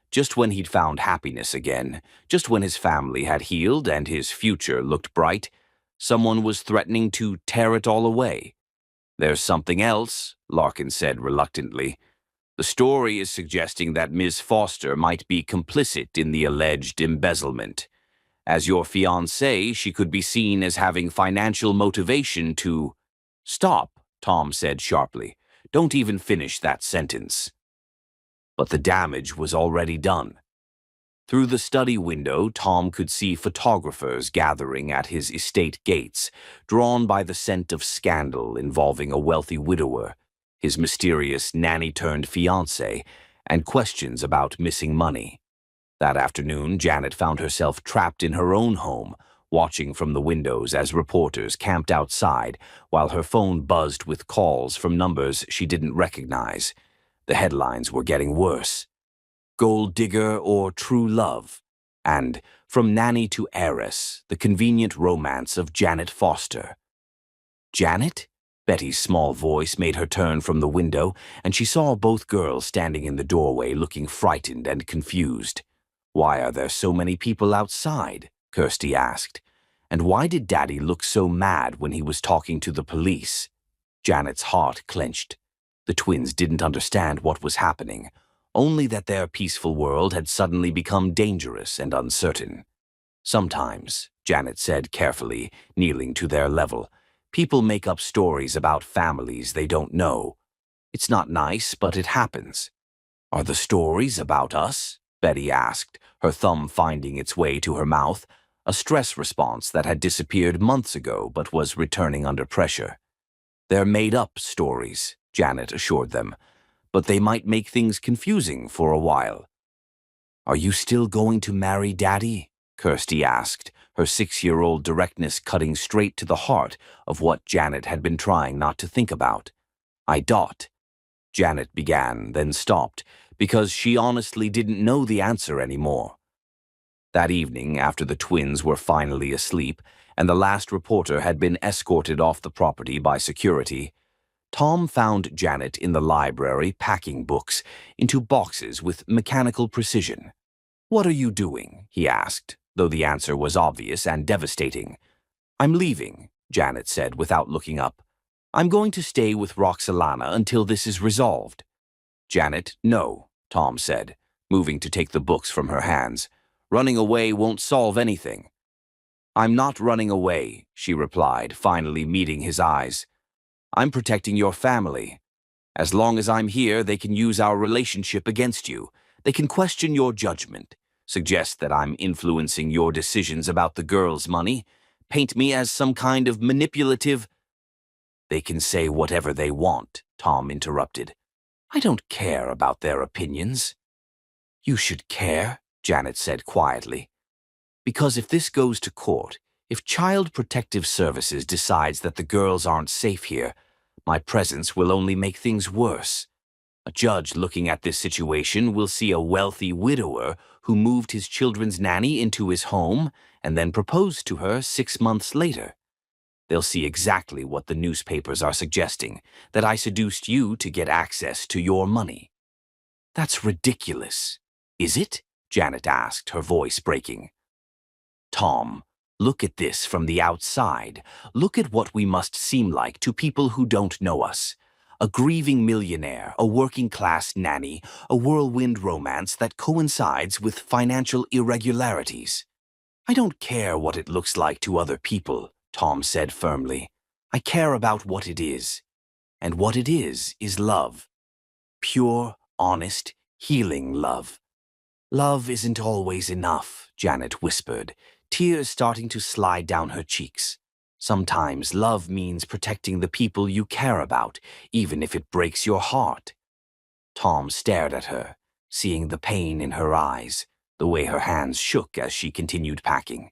Just when he'd found happiness again, just when his family had healed and his future looked bright, someone was threatening to tear it all away. "There's something else," Larkin said reluctantly. "The story is suggesting that Ms. Foster might be complicit in the alleged embezzlement. As your fiancée, she could be seen as having financial motivation to—" "Stop," Tom said sharply. "Don't even finish that sentence." But the damage was already done. Through the study window, Tom could see photographers gathering at his estate gates, drawn by the scent of scandal involving a wealthy widower, his mysterious nanny-turned-fiancé, and questions about missing money. That afternoon, Janet found herself trapped in her own home, watching from the windows as reporters camped outside, while her phone buzzed with calls from numbers she didn't recognize. The headlines were getting worse. "Gold Digger or True Love," and "From Nanny to Heiress, the Convenient Romance of Janet Foster." "Janet?" Betty's small voice made her turn from the window, and she saw both girls standing in the doorway looking frightened and confused. "Why are there so many people outside?" Kirsty asked. "And why did Daddy look so mad when he was talking to the police?" Janet's heart clenched. The twins didn't understand what was happening, only that their peaceful world had suddenly become dangerous and uncertain. "Sometimes," Janet said carefully, kneeling to their level, "people make up stories about families they don't know. It's not nice, but it happens." "Are the stories about us?" Betty asked, her thumb finding its way to her mouth, a stress response that had disappeared months ago but was returning under pressure. "They're made-up stories," Janet assured them, "but they might make things confusing for a while." "Are you still going to marry Daddy?" Kirsty asked, her 6-year-old directness cutting straight to the heart of what Janet had been trying not to think about. "I doubt," Janet began, then stopped, because she honestly didn't know the answer anymore. That evening, after the twins were finally asleep, and the last reporter had been escorted off the property by security, Tom found Janet in the library packing books into boxes with mechanical precision. "What are you doing?" he asked, though the answer was obvious and devastating. "I'm leaving," Janet said without looking up. "I'm going to stay with Roxalana until this is resolved." "Janet, no," Tom said, moving to take the books from her hands. "Running away won't solve anything." "I'm not running away," she replied, finally meeting his eyes. "I'm protecting your family. As long as I'm here, they can use our relationship against you. They can question your judgment, suggest that I'm influencing your decisions about the girls' money, paint me as some kind of manipulative—" "They can say whatever they want," Tom interrupted. "I don't care about their opinions." "You should care," Janet said quietly. "Because if this goes to court, if Child Protective Services decides that the girls aren't safe here, my presence will only make things worse. A judge looking at this situation will see a wealthy widower who moved his children's nanny into his home and then proposed to her 6 months later. They'll see exactly what the newspapers are suggesting, that I seduced you to get access to your money." "That's ridiculous." "Is it?" Janet asked, her voice breaking. "Tom, look at this from the outside. Look at what we must seem like to people who don't know us. A grieving millionaire, a working-class nanny, a whirlwind romance that coincides with financial irregularities." "I don't care what it looks like to other people," Tom said firmly. "I care about what it is. And what it is love. Pure, honest, healing love." "Love isn't always enough," Janet whispered, tears starting to slide down her cheeks. "Sometimes love means protecting the people you care about, even if it breaks your heart." Tom stared at her, seeing the pain in her eyes, the way her hands shook as she continued packing.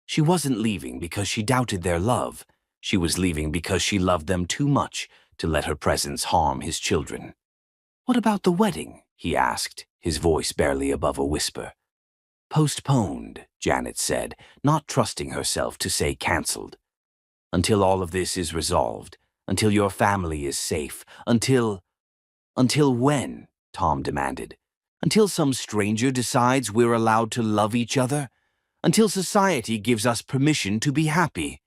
She wasn't leaving because she doubted their love. She was leaving because she loved them too much to let her presence harm his children. "What about the wedding?" he asked, his voice barely above a whisper. "Postponed," Janet said, not trusting herself to say cancelled. "Until all of this is resolved, until your family is safe, until—" "Until when?" Tom demanded. "Until some stranger decides we're allowed to love each other? Until society gives us permission to be happy?"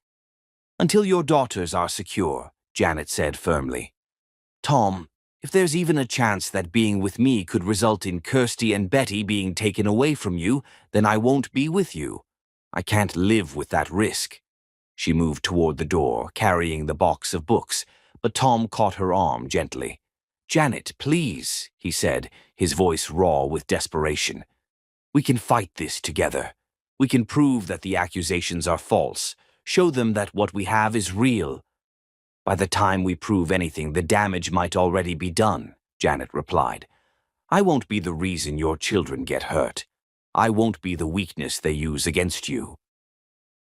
"Until your daughters are secure," Janet said firmly. "Tom, if there's even a chance that being with me could result in Kirsty and Betty being taken away from you, then I won't be with you. I can't live with that risk." She moved toward the door, carrying the box of books, but Tom caught her arm gently. "Janet, please," he said, his voice raw with desperation. "We can fight this together. We can prove that the accusations are false, show them that what we have is real." "By the time we prove anything, the damage might already be done," Janet replied. "I won't be the reason your children get hurt. I won't be the weakness they use against you."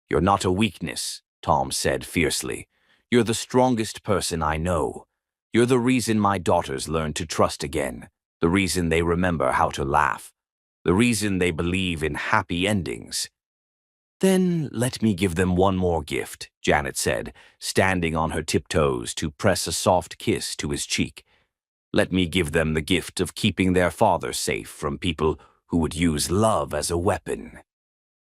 "You're not a weakness," Tom said fiercely. "You're the strongest person I know. You're the reason my daughters learn to trust again, the reason they remember how to laugh, the reason they believe in happy endings." "Then let me give them one more gift," Janet said, standing on her tiptoes to press a soft kiss to his cheek. "Let me give them the gift of keeping their father safe from people who would use love as a weapon."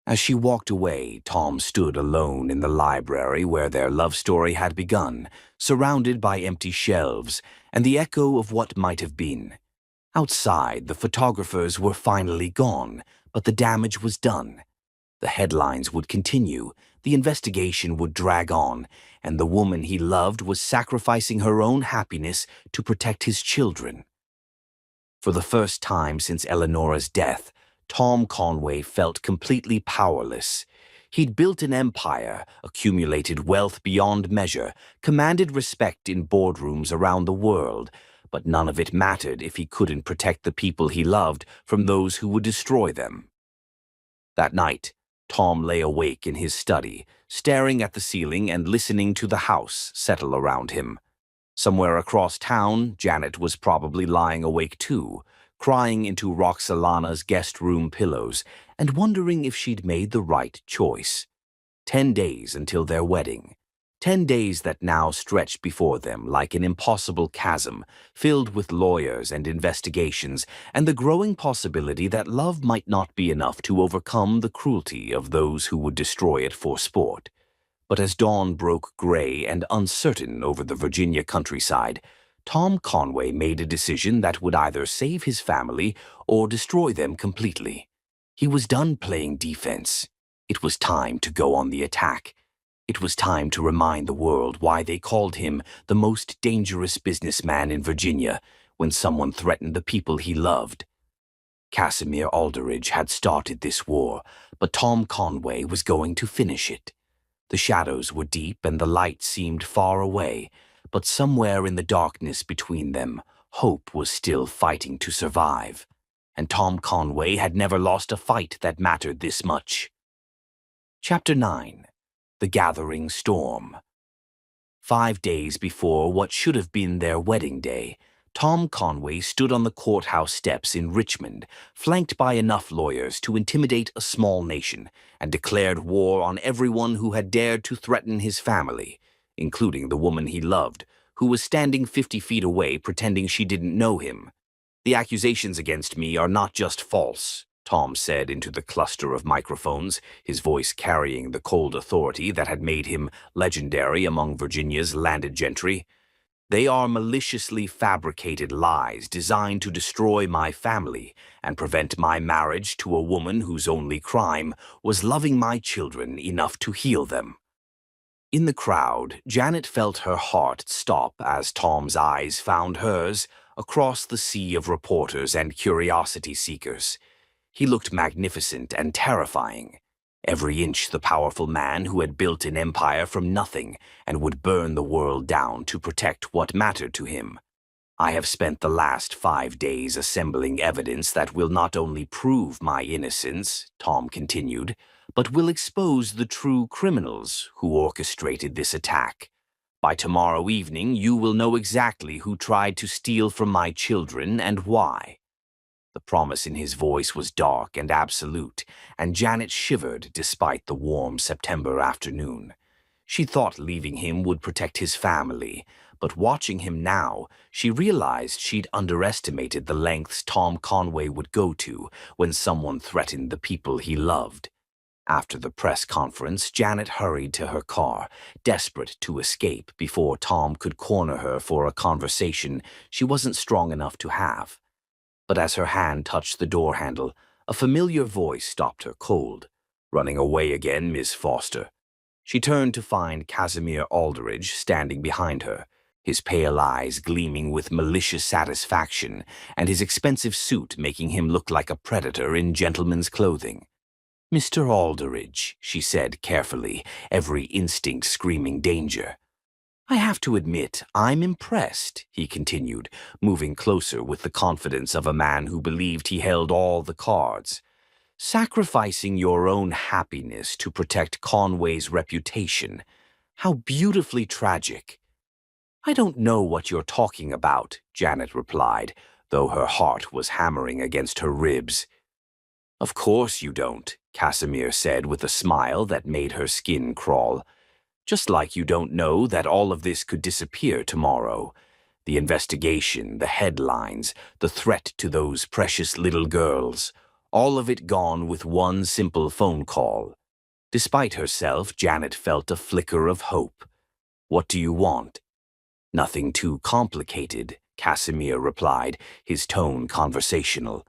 As she walked away, Tom stood alone in the library where their love story had begun, surrounded by empty shelves and the echo of what might have been. Outside, the photographers were finally gone, but the damage was done. The headlines would continue, the investigation would drag on, and the woman he loved was sacrificing her own happiness to protect his children. For the first time since Eleanora's death, Tom Conway felt completely powerless. He'd built an empire, accumulated wealth beyond measure, commanded respect in boardrooms around the world, but none of it mattered if he couldn't protect the people he loved from those who would destroy them. That night, Tom lay awake in his study, staring at the ceiling and listening to the house settle around him. Somewhere across town, Janet was probably lying awake too, crying into Roxalana's guest room pillows and wondering if she'd made the right choice. 10 days until their wedding. 10 days that now stretched before them like an impossible chasm, filled with lawyers and investigations, and the growing possibility that love might not be enough to overcome the cruelty of those who would destroy it for sport. But as dawn broke gray and uncertain over the Virginia countryside, Tom Conway made a decision that would either save his family or destroy them completely. He was done playing defense. It was time to go on the attack. It was time to remind the world why they called him the most dangerous businessman in Virginia when someone threatened the people he loved. Casimir Aldridge had started this war, but Tom Conway was going to finish it. The shadows were deep and the light seemed far away, but somewhere in the darkness between them, hope was still fighting to survive. And Tom Conway had never lost a fight that mattered this much. Chapter 9. The Gathering Storm. 5 days before what should have been their wedding day, Tom Conway stood on the courthouse steps in Richmond, flanked by enough lawyers to intimidate a small nation, and declared war on everyone who had dared to threaten his family. including the woman he loved, who was standing 50 feet away pretending she didn't know him. "The accusations against me are not just false," Tom said into the cluster of microphones, his voice carrying the cold authority that had made him legendary among Virginia's landed gentry. "They are maliciously fabricated lies designed to destroy my family and prevent my marriage to a woman whose only crime was loving my children enough to heal them." In the crowd, Janet felt her heart stop as Tom's eyes found hers across the sea of reporters and curiosity seekers. He looked magnificent and terrifying, every inch the powerful man who had built an empire from nothing and would burn the world down to protect what mattered to him. "I have spent the last 5 days assembling evidence that will not only prove my innocence," Tom continued, "but will expose the true criminals who orchestrated this attack. By tomorrow evening, you will know exactly who tried to steal from my children and why." The promise in his voice was dark and absolute, and Janet shivered despite the warm September afternoon. She thought leaving him would protect his family, but watching him now, she realized she'd underestimated the lengths Tom Conway would go to when someone threatened the people he loved. After the press conference, Janet hurried to her car, desperate to escape before Tom could corner her for a conversation she wasn't strong enough to have. But as her hand touched the door handle, a familiar voice stopped her cold. "Running away again, Miss Foster." She turned to find Casimir Aldridge standing behind her, his pale eyes gleaming with malicious satisfaction and his expensive suit making him look like a predator in gentleman's clothing. "Mr. Aldridge," she said carefully, every instinct screaming danger. "I have to admit, I'm impressed," he continued, moving closer with the confidence of a man who believed he held all the cards. "Sacrificing your own happiness to protect Conway's reputation. How beautifully tragic." "I don't know what you're talking about," Janet replied, though her heart was hammering against her ribs. "Of course you don't," Casimir said with a smile that made her skin crawl. "Just like you don't know that all of this could disappear tomorrow. The investigation, the headlines, the threat to those precious little girls, all of it gone with one simple phone call." Despite herself, Janet felt a flicker of hope. "What do you want?" "Nothing too complicated," Casimir replied, his tone conversational.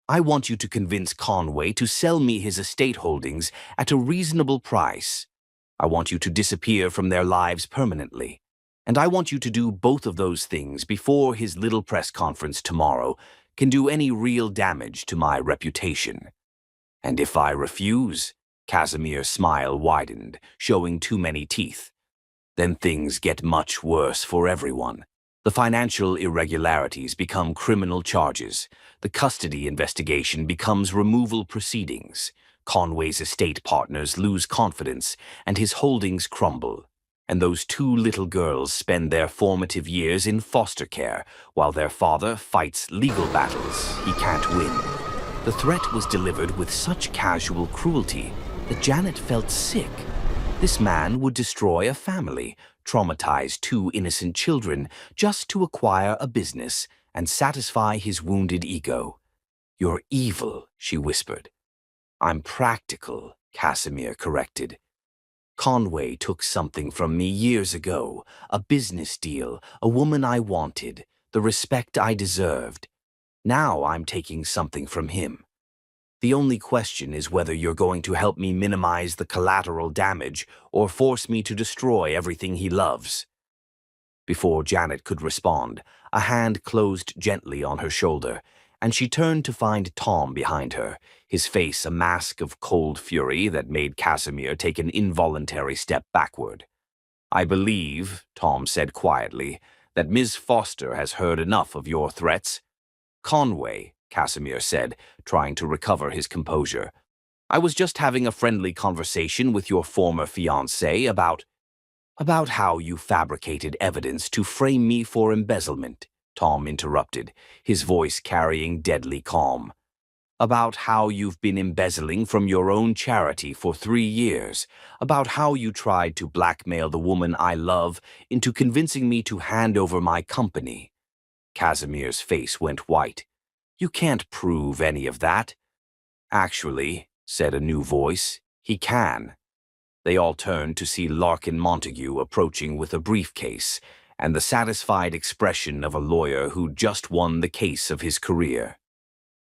"I want you to convince Conway to sell me his estate holdings at a reasonable price. I want you to disappear from their lives permanently. And I want you to do both of those things before his little press conference tomorrow can do any real damage to my reputation." "And if I refuse?" Casimir's smile widened, showing too many teeth. "Then things get much worse for everyone. The financial irregularities become criminal charges. The custody investigation becomes removal proceedings. Conway's estate partners lose confidence, and his holdings crumble. And those 2 little girls spend their formative years in foster care, while their father fights legal battles he can't win." The threat was delivered with such casual cruelty that Janet felt sick. This man would destroy a family, traumatize 2 innocent children just to acquire a business and satisfy his wounded ego. "You're evil," she whispered. "I'm practical," Casimir corrected. "Conway took something from me years ago, a business deal, a woman I wanted, the respect I deserved. Now I'm taking something from him. The only question is whether you're going to help me minimize the collateral damage or force me to destroy everything he loves." Before Janet could respond, a hand closed gently on her shoulder, and she turned to find Tom behind her, his face a mask of cold fury that made Casimir take an involuntary step backward. "I believe," Tom said quietly, "that Ms. Foster has heard enough of your threats." "Conway," Casimir said, trying to recover his composure, "I was just having a friendly conversation with your former fiancé about how you fabricated evidence to frame me for embezzlement," Tom interrupted, his voice carrying deadly calm. About how you've been embezzling from your own charity for 3 years, about how you tried to blackmail the woman I love into convincing me to hand over my company. Casimir's face went white. You can't prove any of that. Actually, said a new voice, he can. They all turned to see Larkin Montague approaching with a briefcase and the satisfied expression of a lawyer who'd just won the case of his career.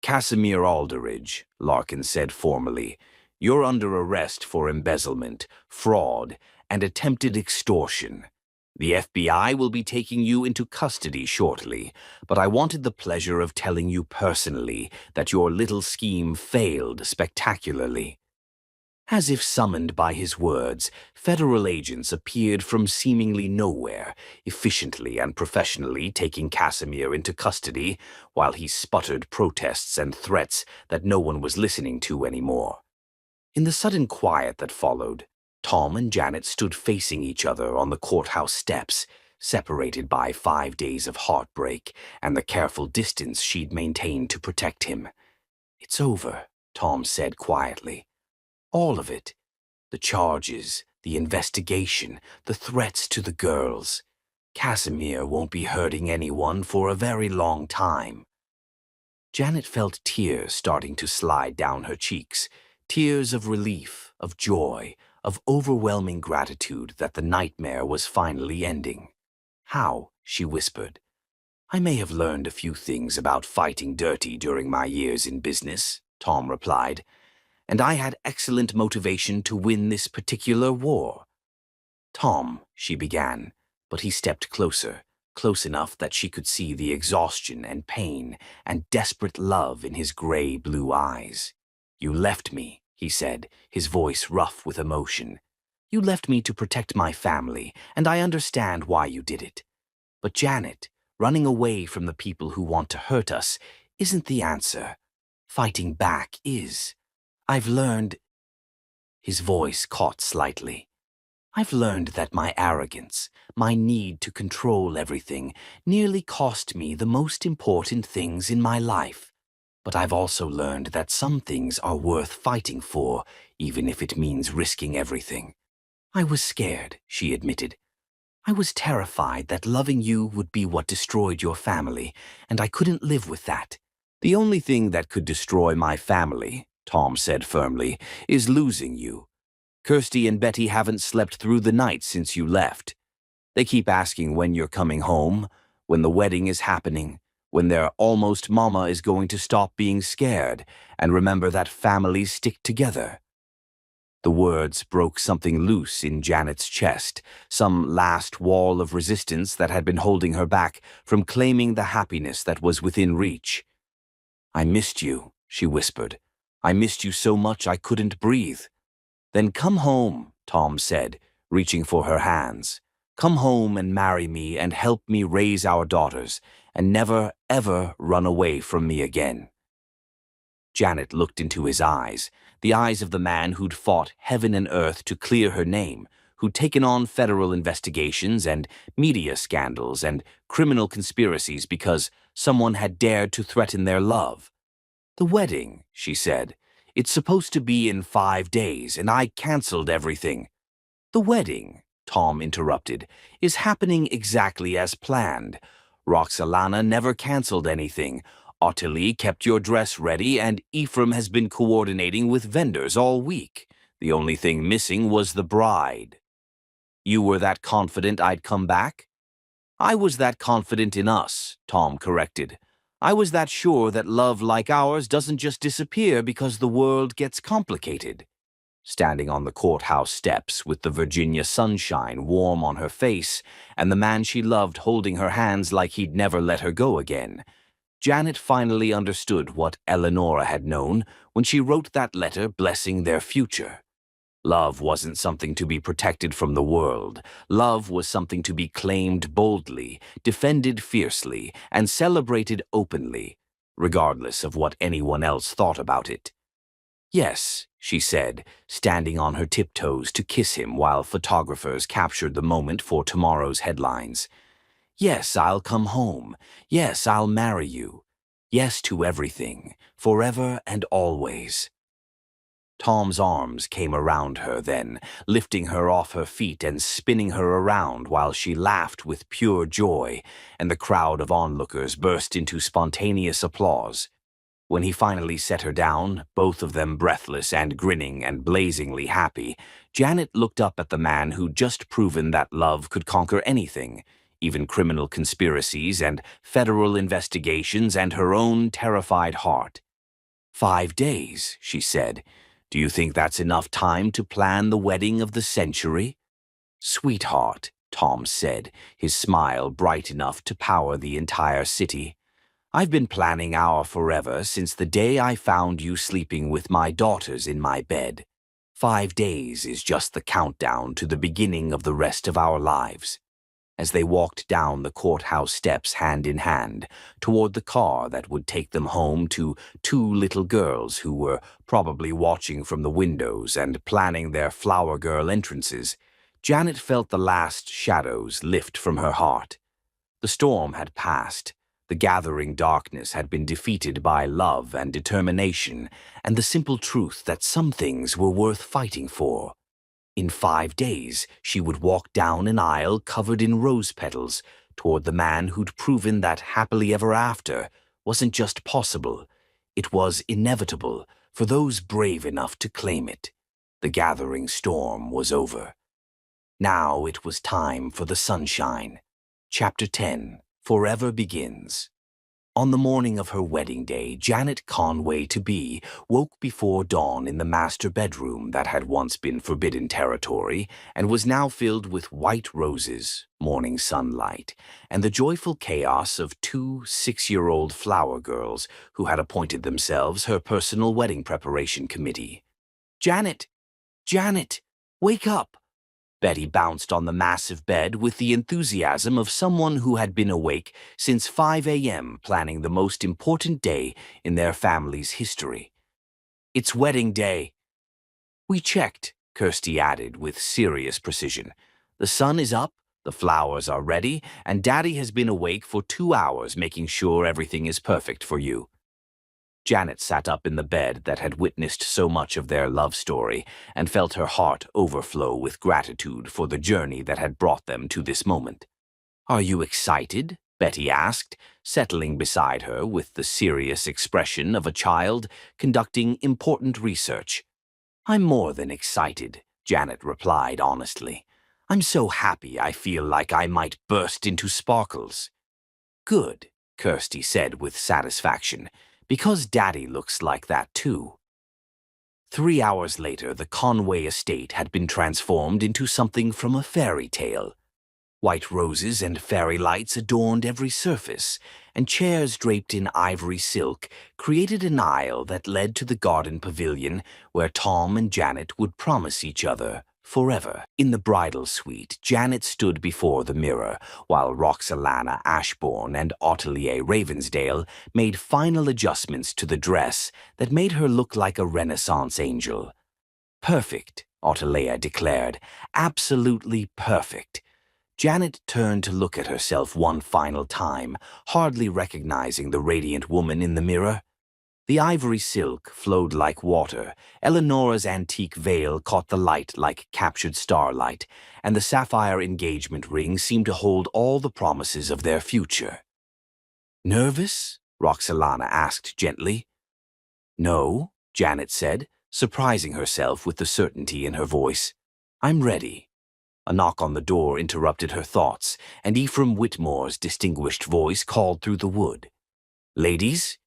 Casimir Alderidge, Larkin said formally, you're under arrest for embezzlement, fraud, and attempted extortion. The FBI will be taking you into custody shortly, but I wanted the pleasure of telling you personally that your little scheme failed spectacularly. As if summoned by his words, federal agents appeared from seemingly nowhere, efficiently and professionally taking Casimir into custody while he sputtered protests and threats that no one was listening to anymore. In the sudden quiet that followed, Tom and Janet stood facing each other on the courthouse steps, separated by 5 days of heartbreak and the careful distance she'd maintained to protect him. It's over, Tom said quietly. All of it. The charges, the investigation, the threats to the girls. Casimir won't be hurting anyone for a very long time. Janet felt tears starting to slide down her cheeks, tears of relief, of joy, of overwhelming gratitude that the nightmare was finally ending. How? She whispered. I may have learned a few things about fighting dirty during my years in business, Tom replied. And I had excellent motivation to win this particular war. Tom, she began, but he stepped closer, close enough that she could see the exhaustion and pain and desperate love in his gray-blue eyes. You left me, he said, his voice rough with emotion. You left me to protect my family, and I understand why you did it. But Janet, running away from the people who want to hurt us isn't the answer. Fighting back is. I've learned, his voice caught slightly. I've learned that my arrogance, my need to control everything, nearly cost me the most important things in my life. But I've also learned that some things are worth fighting for, even if it means risking everything. I was scared, she admitted. I was terrified that loving you would be what destroyed your family, and I couldn't live with that. The only thing that could destroy my family, Tom said firmly, is losing you. Kirsty and Betty haven't slept through the night since you left. They keep asking when you're coming home, when the wedding is happening, when their almost mama is going to stop being scared and remember that families stick together. The words broke something loose in Janet's chest, some last wall of resistance that had been holding her back from claiming the happiness that was within reach. I missed you, she whispered. I missed you so much I couldn't breathe. Then come home, Tom said, reaching for her hands. Come home and marry me and help me raise our daughters, and never, ever run away from me again. Janet looked into his eyes, the eyes of the man who'd fought heaven and earth to clear her name, who'd taken on federal investigations and media scandals and criminal conspiracies because someone had dared to threaten their love. The wedding, she said. It's supposed to be in 5 days, and I canceled everything. The wedding, Tom interrupted, is happening exactly as planned. Roxalana never canceled anything. Ottilie kept your dress ready, and Ephraim has been coordinating with vendors all week. The only thing missing was the bride. You were that confident I'd come back? I was that confident in us, Tom corrected. I was that sure that love like ours doesn't just disappear because the world gets complicated. Standing on the courthouse steps with the Virginia sunshine warm on her face and the man she loved holding her hands like he'd never let her go again, Janet finally understood what Eleonora had known when she wrote that letter blessing their future. Love wasn't something to be protected from the world. Love was something to be claimed boldly, defended fiercely, and celebrated openly, regardless of what anyone else thought about it. Yes, she said, standing on her tiptoes to kiss him while photographers captured the moment for tomorrow's headlines. Yes, I'll come home. Yes, I'll marry you. Yes to everything, forever and always. Tom's arms came around her then, lifting her off her feet and spinning her around while she laughed with pure joy, and the crowd of onlookers burst into spontaneous applause. When he finally set her down, both of them breathless and grinning and blazingly happy, Janet looked up at the man who'd just proven that love could conquer anything, even criminal conspiracies and federal investigations and her own terrified heart. 5 days, she said. Do you think that's enough time to plan the wedding of the century? Sweetheart, Tom said, his smile bright enough to power the entire city. I've been planning our forever since the day I found you sleeping with my daughters in my bed. 5 days is just the countdown to the beginning of the rest of our lives. As they walked down the courthouse steps hand in hand, toward the car that would take them home to 2 little girls who were probably watching from the windows and planning their flower girl entrances, Janet felt the last shadows lift from her heart. The storm had passed. The gathering darkness had been defeated by love and determination, and the simple truth that some things were worth fighting for. In 5 days, she would walk down an aisle covered in rose petals toward the man who'd proven that happily ever after wasn't just possible, it was inevitable for those brave enough to claim it. The gathering storm was over. Now it was time for the sunshine. Chapter 10, Forever Begins. On the morning of her wedding day, Janet Conway-to-be woke before dawn in the master bedroom that had once been forbidden territory and was now filled with white roses, morning sunlight, and the joyful chaos of 2 6-year-old flower girls who had appointed themselves her personal wedding preparation committee. Janet! Janet! Wake up! Betty bounced on the massive bed with the enthusiasm of someone who had been awake since 5 a.m. planning the most important day in their family's history. It's wedding day. We checked, Kirsty added with serious precision. The sun is up, the flowers are ready, and Daddy has been awake for 2 hours making sure everything is perfect for you. Janet sat up in the bed that had witnessed so much of their love story and felt her heart overflow with gratitude for the journey that had brought them to this moment. Are you excited? Betty asked, settling beside her with the serious expression of a child conducting important research. I'm more than excited, Janet replied honestly. I'm so happy I feel like I might burst into sparkles. Good, Kirsty said with satisfaction. Because Daddy looks like that too. 3 hours later, the Conway estate had been transformed into something from a fairy tale. White roses and fairy lights adorned every surface, and chairs draped in ivory silk created an aisle that led to the garden pavilion where Tom and Janet would promise each other forever. In the bridal suite, Janet stood before the mirror, while Roxalana Ashbourne and Ottilie Ravensdale made final adjustments to the dress that made her look like a Renaissance angel. Perfect, Ottilie declared. Absolutely perfect. Janet turned to look at herself one final time, hardly recognizing the radiant woman in the mirror. The ivory silk flowed like water, Eleanora's antique veil caught the light like captured starlight, and the sapphire engagement ring seemed to hold all the promises of their future. Nervous? Roxalana asked gently. No, Janet said, surprising herself with the certainty in her voice. I'm ready. A knock on the door interrupted her thoughts, and Ephraim Whitmore's distinguished voice called through the wood. Ladies,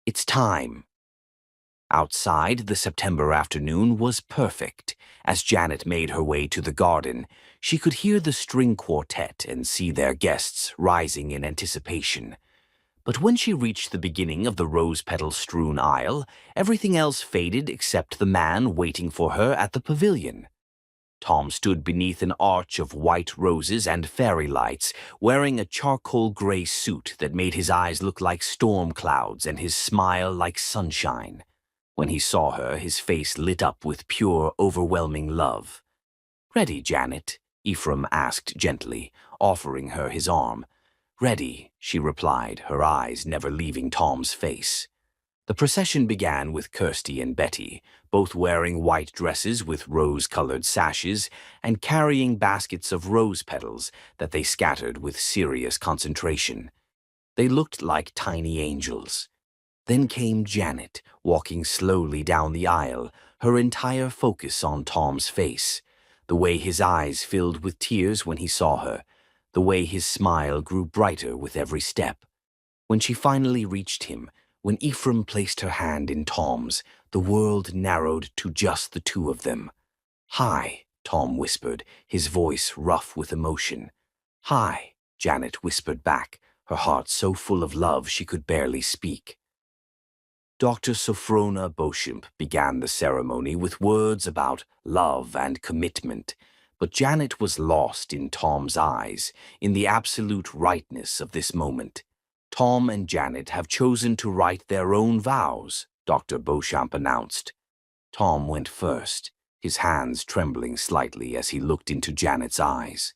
it's time. Outside, the September afternoon was perfect. As Janet made her way to the garden, she could hear the string quartet and see their guests rising in anticipation. But when she reached the beginning of the rose-petal-strewn aisle, everything else faded except the man waiting for her at the pavilion. Tom stood beneath an arch of white roses and fairy lights, wearing a charcoal-gray suit that made his eyes look like storm clouds and his smile like sunshine. When he saw her, his face lit up with pure, overwhelming love. Ready, Janet? Ephraim asked gently, offering her his arm. "Ready," she replied, her eyes never leaving Tom's face. The procession began with Kirsty and Betty, both wearing white dresses with rose-colored sashes and carrying baskets of rose petals that they scattered with serious concentration. They looked like tiny angels. Then came Janet, walking slowly down the aisle, her entire focus on Tom's face, the way his eyes filled with tears when he saw her, the way his smile grew brighter with every step. When she finally reached him, when Ephraim placed her hand in Tom's, the world narrowed to just the two of them. "Hi," Tom whispered, his voice rough with emotion. "Hi," Janet whispered back, her heart so full of love she could barely speak. Dr. Sophrona Beauchamp began the ceremony with words about love and commitment, but Janet was lost in Tom's eyes, in the absolute rightness of this moment. "Tom and Janet have chosen to write their own vows," Dr. Beauchamp announced. Tom went first, his hands trembling slightly as he looked into Janet's eyes.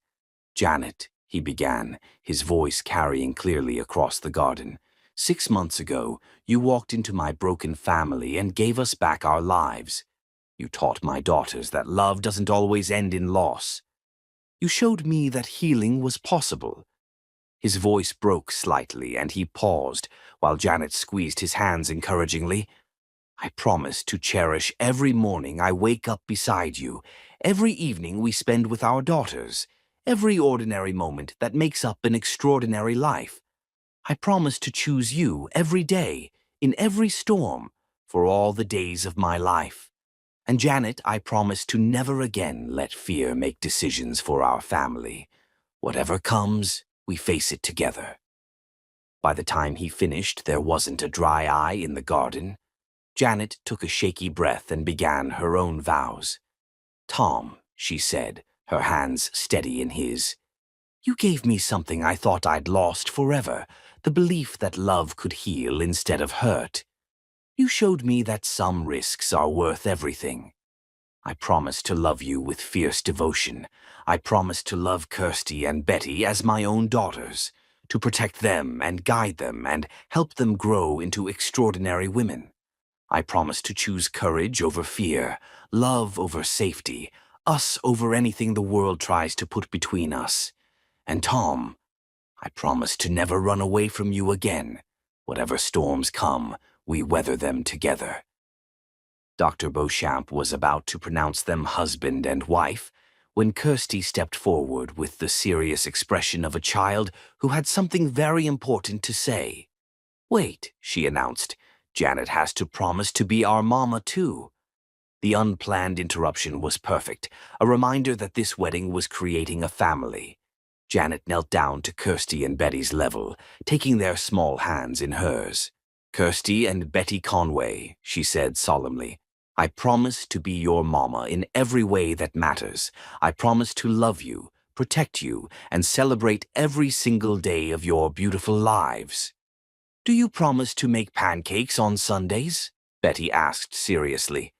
"Janet," he began, his voice carrying clearly across the garden, "6 months ago, you walked into my broken family and gave us back our lives. You taught my daughters that love doesn't always end in loss. You showed me that healing was possible." His voice broke slightly and he paused while Janet squeezed his hands encouragingly. "I promise to cherish every morning I wake up beside you, every evening we spend with our daughters, every ordinary moment that makes up an extraordinary life. I promise to choose you every day, in every storm, for all the days of my life. And Janet, I promise to never again let fear make decisions for our family. Whatever comes, we face it together." By the time he finished, there wasn't a dry eye in the garden. Janet took a shaky breath and began her own vows. "Tom," she said, her hands steady in his, "you gave me something I thought I'd lost forever, the belief that love could heal instead of hurt. You showed me that some risks are worth everything. I promise to love you with fierce devotion. I promise to love Kirsty and Betty as my own daughters, to protect them and guide them and help them grow into extraordinary women. I promise to choose courage over fear, love over safety, us over anything the world tries to put between us. And Tom, I promise to never run away from you again. Whatever storms come, we weather them together." Dr. Beauchamp was about to pronounce them husband and wife when Kirsty stepped forward with the serious expression of a child who had something very important to say. "Wait," she announced, "Janet has to promise to be our mama too." The unplanned interruption was perfect, a reminder that this wedding was creating a family. Janet knelt down to Kirsty and Betty's level, taking their small hands in hers. "Kirsty and Betty Conway," she said solemnly, "I promise to be your mama in every way that matters. I promise to love you, protect you, and celebrate every single day of your beautiful lives." "Do you promise to make pancakes on Sundays?" Betty asked seriously.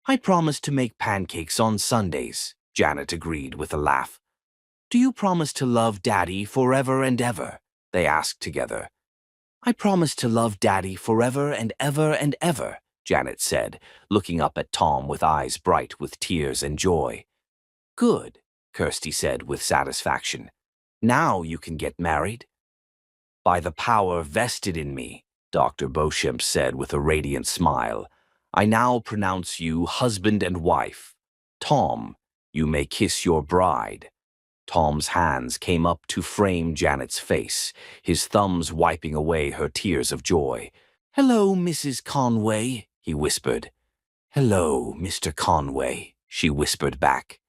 "I promise to make pancakes on Sundays," Janet agreed with a laugh. "Do you promise to love Daddy forever and ever?" they asked together. "I promise to love Daddy forever and ever," Janet said, looking up at Tom with eyes bright with tears and joy. "Good," Kirsty said with satisfaction. "Now you can get married." "By the power vested in me," Dr. Beauchamp said with a radiant smile, "I now pronounce you husband and wife. Tom, you may kiss your bride." Tom's hands came up to frame Janet's face, his thumbs wiping away her tears of joy. "Hello, Mrs. Conway," he whispered. "Hello, Mr. Conway," she whispered back.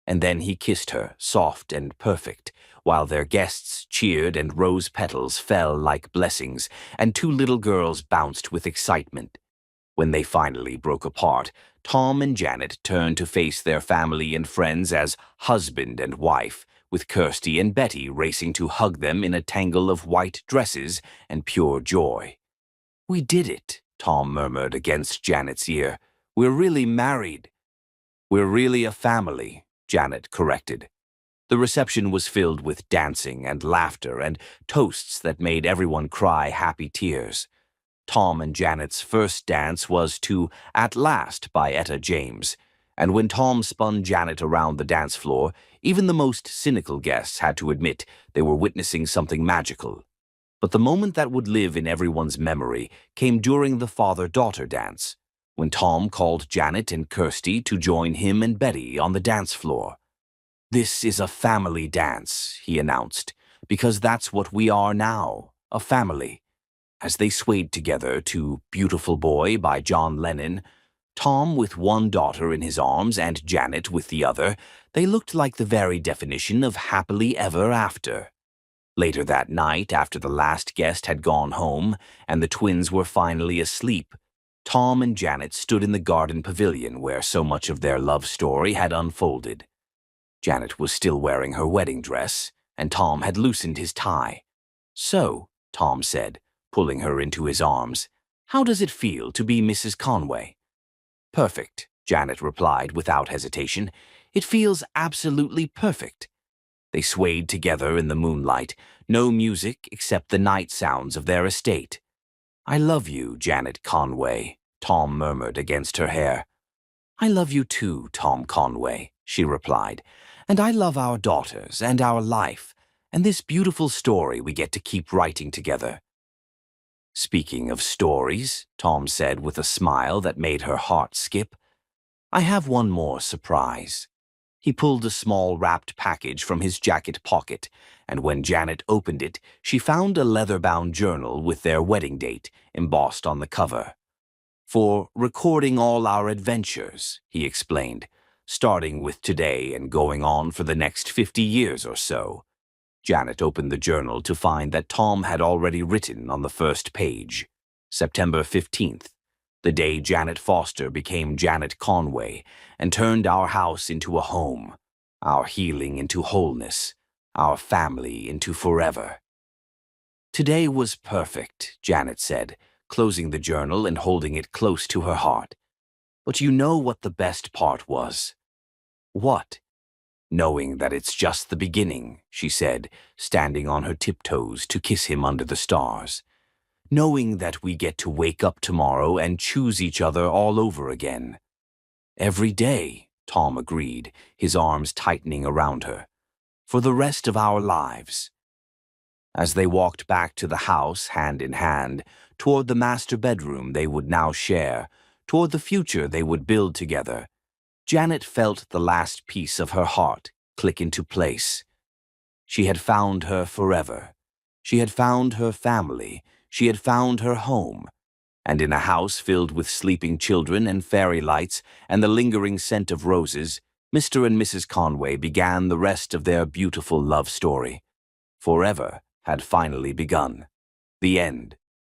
And then he kissed her, soft and perfect, while their guests cheered and rose petals fell like blessings, and two little girls bounced with excitement. When they finally broke apart, Tom and Janet turned to face their family and friends as husband and wife, with Kirsty and Betty racing to hug them in a tangle of white dresses and pure joy. "We did it," Tom murmured against Janet's ear. "We're really married." "We're really a family," Janet corrected. The reception was filled with dancing and laughter and toasts that made everyone cry happy tears. Tom and Janet's first dance was to At Last by Etta James, and when Tom spun Janet around the dance floor, even the most cynical guests had to admit they were witnessing something magical. But the moment that would live in everyone's memory came during the father-daughter dance, when Tom called Janet and Kirsty to join him and Betty on the dance floor. "This is a family dance," he announced, "because that's what we are now, a family." As they swayed together to Beautiful Boy by John Lennon, Tom with one daughter in his arms and Janet with the other, they looked like the very definition of happily ever after. Later that night, after the last guest had gone home and the twins were finally asleep, Tom and Janet stood in the garden pavilion where so much of their love story had unfolded. Janet was still wearing her wedding dress, and Tom had loosened his tie. "So," Tom said, pulling her into his arms, "how does it feel to be Mrs. Conway?" "Perfect," Janet replied without hesitation. "It feels absolutely perfect." They swayed together in the moonlight, no music except the night sounds of their estate. "I love you, Janet Conway," Tom murmured against her hair. "I love you too, Tom Conway," she replied, "and I love our daughters and our life, and this beautiful story we get to keep writing together." "Speaking of stories," Tom said with a smile that made her heart skip, "I have one more surprise." He pulled a small wrapped package from his jacket pocket, and when Janet opened it, she found a leather-bound journal with their wedding date embossed on the cover. "For recording all our adventures," he explained, "starting with today and going on for the next 50 years or so." Janet opened the journal to find that Tom had already written on the first page, September 15th, the day Janet Foster became Janet Conway and turned our house into a home, our healing into wholeness, our family into forever. "Today was perfect," Janet said, closing the journal and holding it close to her heart. "But you know what the best part was?" "What?" "Knowing that it's just the beginning," she said, standing on her tiptoes to kiss him under the stars. "Knowing that we get to wake up tomorrow and choose each other all over again." "Every day," Tom agreed, his arms tightening around her. "For the rest of our lives." As they walked back to the house, hand in hand, toward the master bedroom they would now share, toward the future they would build together, Janet felt the last piece of her heart click into place. She had found her forever. She had found her family. She had found her home. And in a house filled with sleeping children and fairy lights and the lingering scent of roses, Mr. and Mrs. Conway began the rest of their beautiful love story. Forever had finally begun. The end.